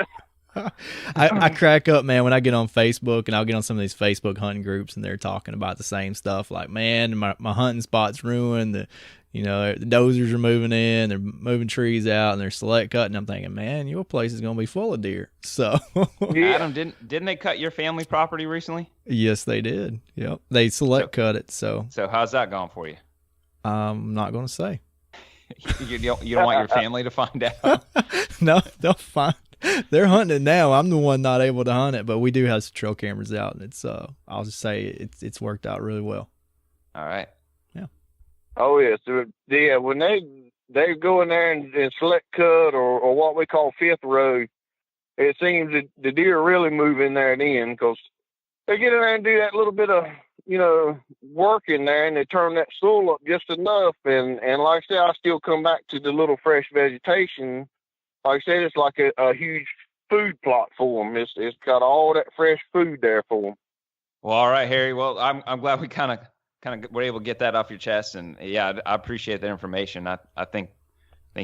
I crack up, man, when I get on Facebook, and I'll get on some of these Facebook hunting groups, and they're talking about the same stuff. Like, man, my hunting spot's ruined. The dozers are moving in, they're moving trees out, and they're select cutting. I'm thinking, man, your place is gonna be full of deer. So, yeah. Adam, didn't they cut your family property recently? Yes, they did. Yep, they select cut it. So how's that going for you? I'm not gonna say. You don't want your family to find out? No, they'll find. They're hunting it now. I'm the one not able to hunt it, but we do have some trail cameras out, and it's I'll just say it's worked out really well. All right. Yeah. Oh yeah, so yeah, when they go in there and select cut or what we call fifth row, it seems that the deer really move in there then, because they get in there and do that little bit of work in there, and they turn that soil up just enough, and like I said, I still come back to the little fresh vegetation. Like I said, it's like a huge food plot for them. It's got all that fresh food there for them. Well, all right, Harry. Well, I'm glad we kind of were able to get that off your chest, and yeah, I appreciate the information. I think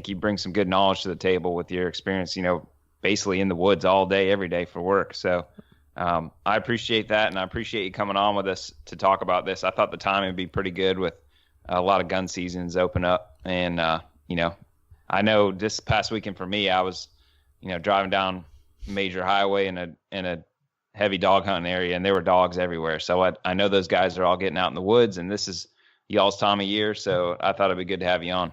you bring some good knowledge to the table with your experience. Basically in the woods all day, every day for work. So I appreciate that, and I appreciate you coming on with us to talk about this. I thought the timing would be pretty good with a lot of gun seasons open up, and I know this past weekend for me, I was, driving down major highway in a heavy dog hunting area, and there were dogs everywhere. So I know those guys are all getting out in the woods, and this is y'all's time of year. So I thought it'd be good to have you on.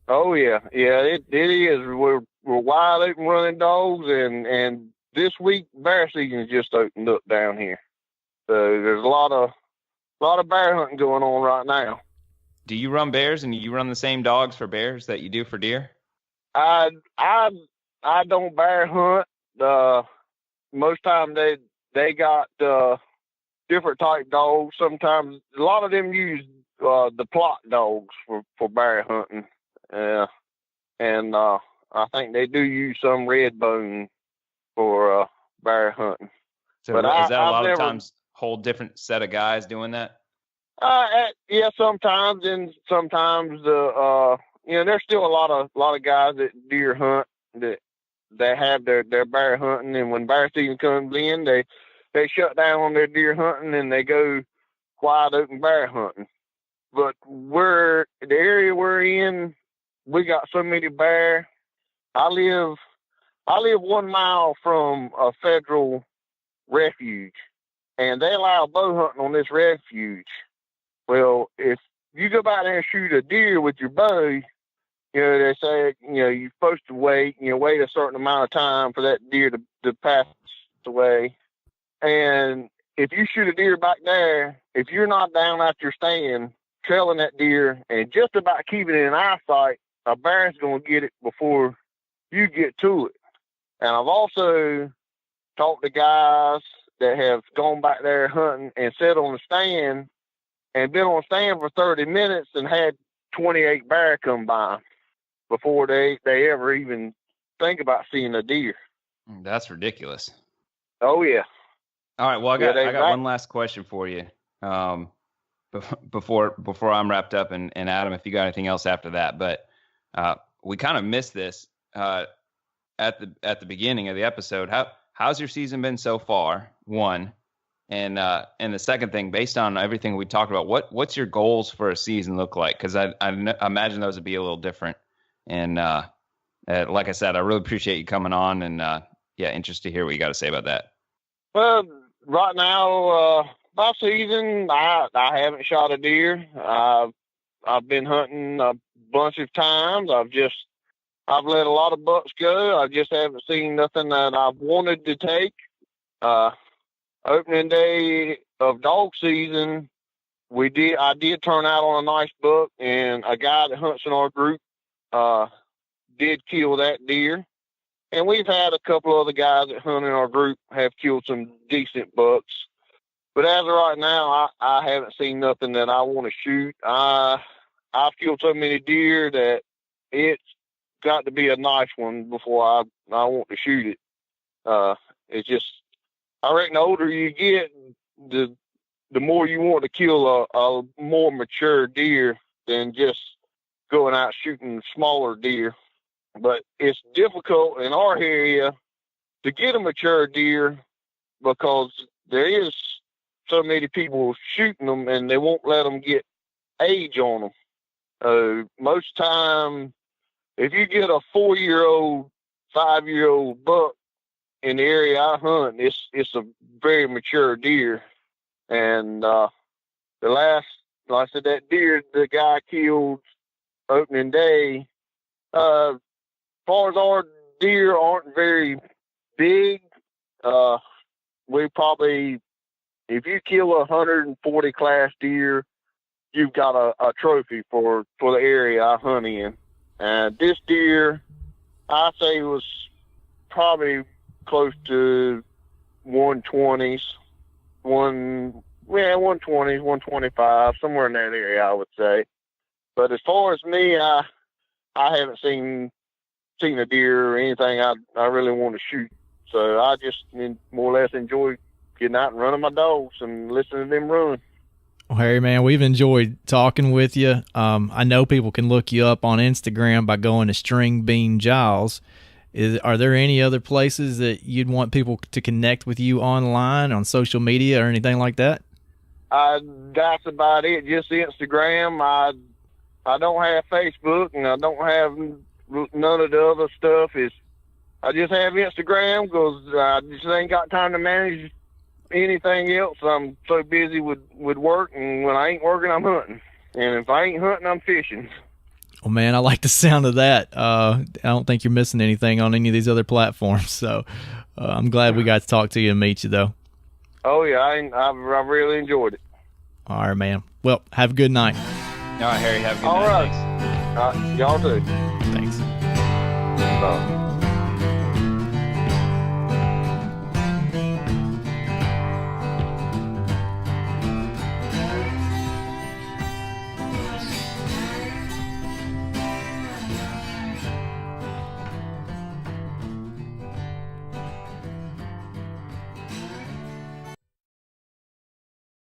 Oh yeah, it is. We're wide open running dogs, and this week bear season just opened up down here. So there's a lot of bear hunting going on right now. Do you run bears, and you run the same dogs for bears that you do for deer? I don't bear hunt. Most time they got different type dogs. Sometimes a lot of them use the plot dogs for bear hunting. And I think they do use some red bone for bear hunting. So but is that a lot of times whole different set of guys doing that? Yeah, sometimes, and sometimes there's still a lot of guys that deer hunt that have their bear hunting, and when bear season comes in, they shut down on their deer hunting and they go wide open bear hunting. But the area we're in, we got so many bear. I live 1 mile from a federal refuge, and they allow bow hunting on this refuge. Well, if you go back there and shoot a deer with your bow, they say, you're supposed to wait a certain amount of time for that deer to pass away. And if you shoot a deer back there, if you're not down at your stand trailing that deer and just about keeping it in eyesight, a bear's going to get it before you get to it. And I've also talked to guys that have gone back there hunting and sat on the stand and been on stand for 30 minutes and had 28 bear come by before they ever even think about seeing a deer. That's ridiculous. Oh yeah. All right. Well, I got one last question for you. Before I'm wrapped up, and Adam, if you got anything else after that, but we kind of missed this at the beginning of the episode. How's your season been so far? One. And the second thing, based on everything we talked about, what's your goals for a season look like? Because I imagine those would be a little different. And like I said, I really appreciate you coming on, and interested to hear what you got to say about that. Well, right now, my season, I haven't shot a deer. I've been hunting a bunch of times. I've let a lot of bucks go. I just haven't seen nothing that I've wanted to take. Opening day of dog season, I did turn out on a nice buck, and a guy that hunts in our group did kill that deer. And we've had a couple other guys that hunt in our group have killed some decent bucks. But as of right now, I haven't seen nothing that I want to shoot. I've killed so many deer that it's got to be a nice one before I want to shoot it. It's just, I reckon the older you get, the more you want to kill a more mature deer than just going out shooting smaller deer. But it's difficult in our area to get a mature deer because there is so many people shooting them and they won't let them get age on them. Most time, if you get a 4-year-old, 5-year-old buck in the area I hunt, it's a very mature deer. And like I said, that deer the guy killed opening day, as far as our deer aren't very big, we probably, if you kill a 140 class deer, you've got a trophy for the area I hunt in. And this deer, I say, was probably close to 120s, 120s, 125, somewhere in that area, I would say. But as far as me, I haven't seen a deer or anything I really want to shoot. So I just more or less enjoy getting out and running my dogs and listening to them run. Well, Harry, man, we've enjoyed talking with you. I know people can look you up on Instagram by going to StringBean Giles. Are there any other places that you'd want people to connect with you online, on social media, or anything like that? That's about it. Just Instagram. I don't have Facebook, and I don't have none of the other stuff. I just have Instagram because I just ain't got time to manage anything else. I'm so busy with work, and when I ain't working, I'm hunting. And if I ain't hunting, I'm fishing. Well, man, I like the sound of that. I don't think you're missing anything on any of these other platforms. So I'm glad we got to talk to you and meet you, though. Oh, yeah, I really enjoyed it. All right, man. Well, have a good night. All right, Harry, have a good All night. right. Thanks. Y'all too. Thanks. Bye.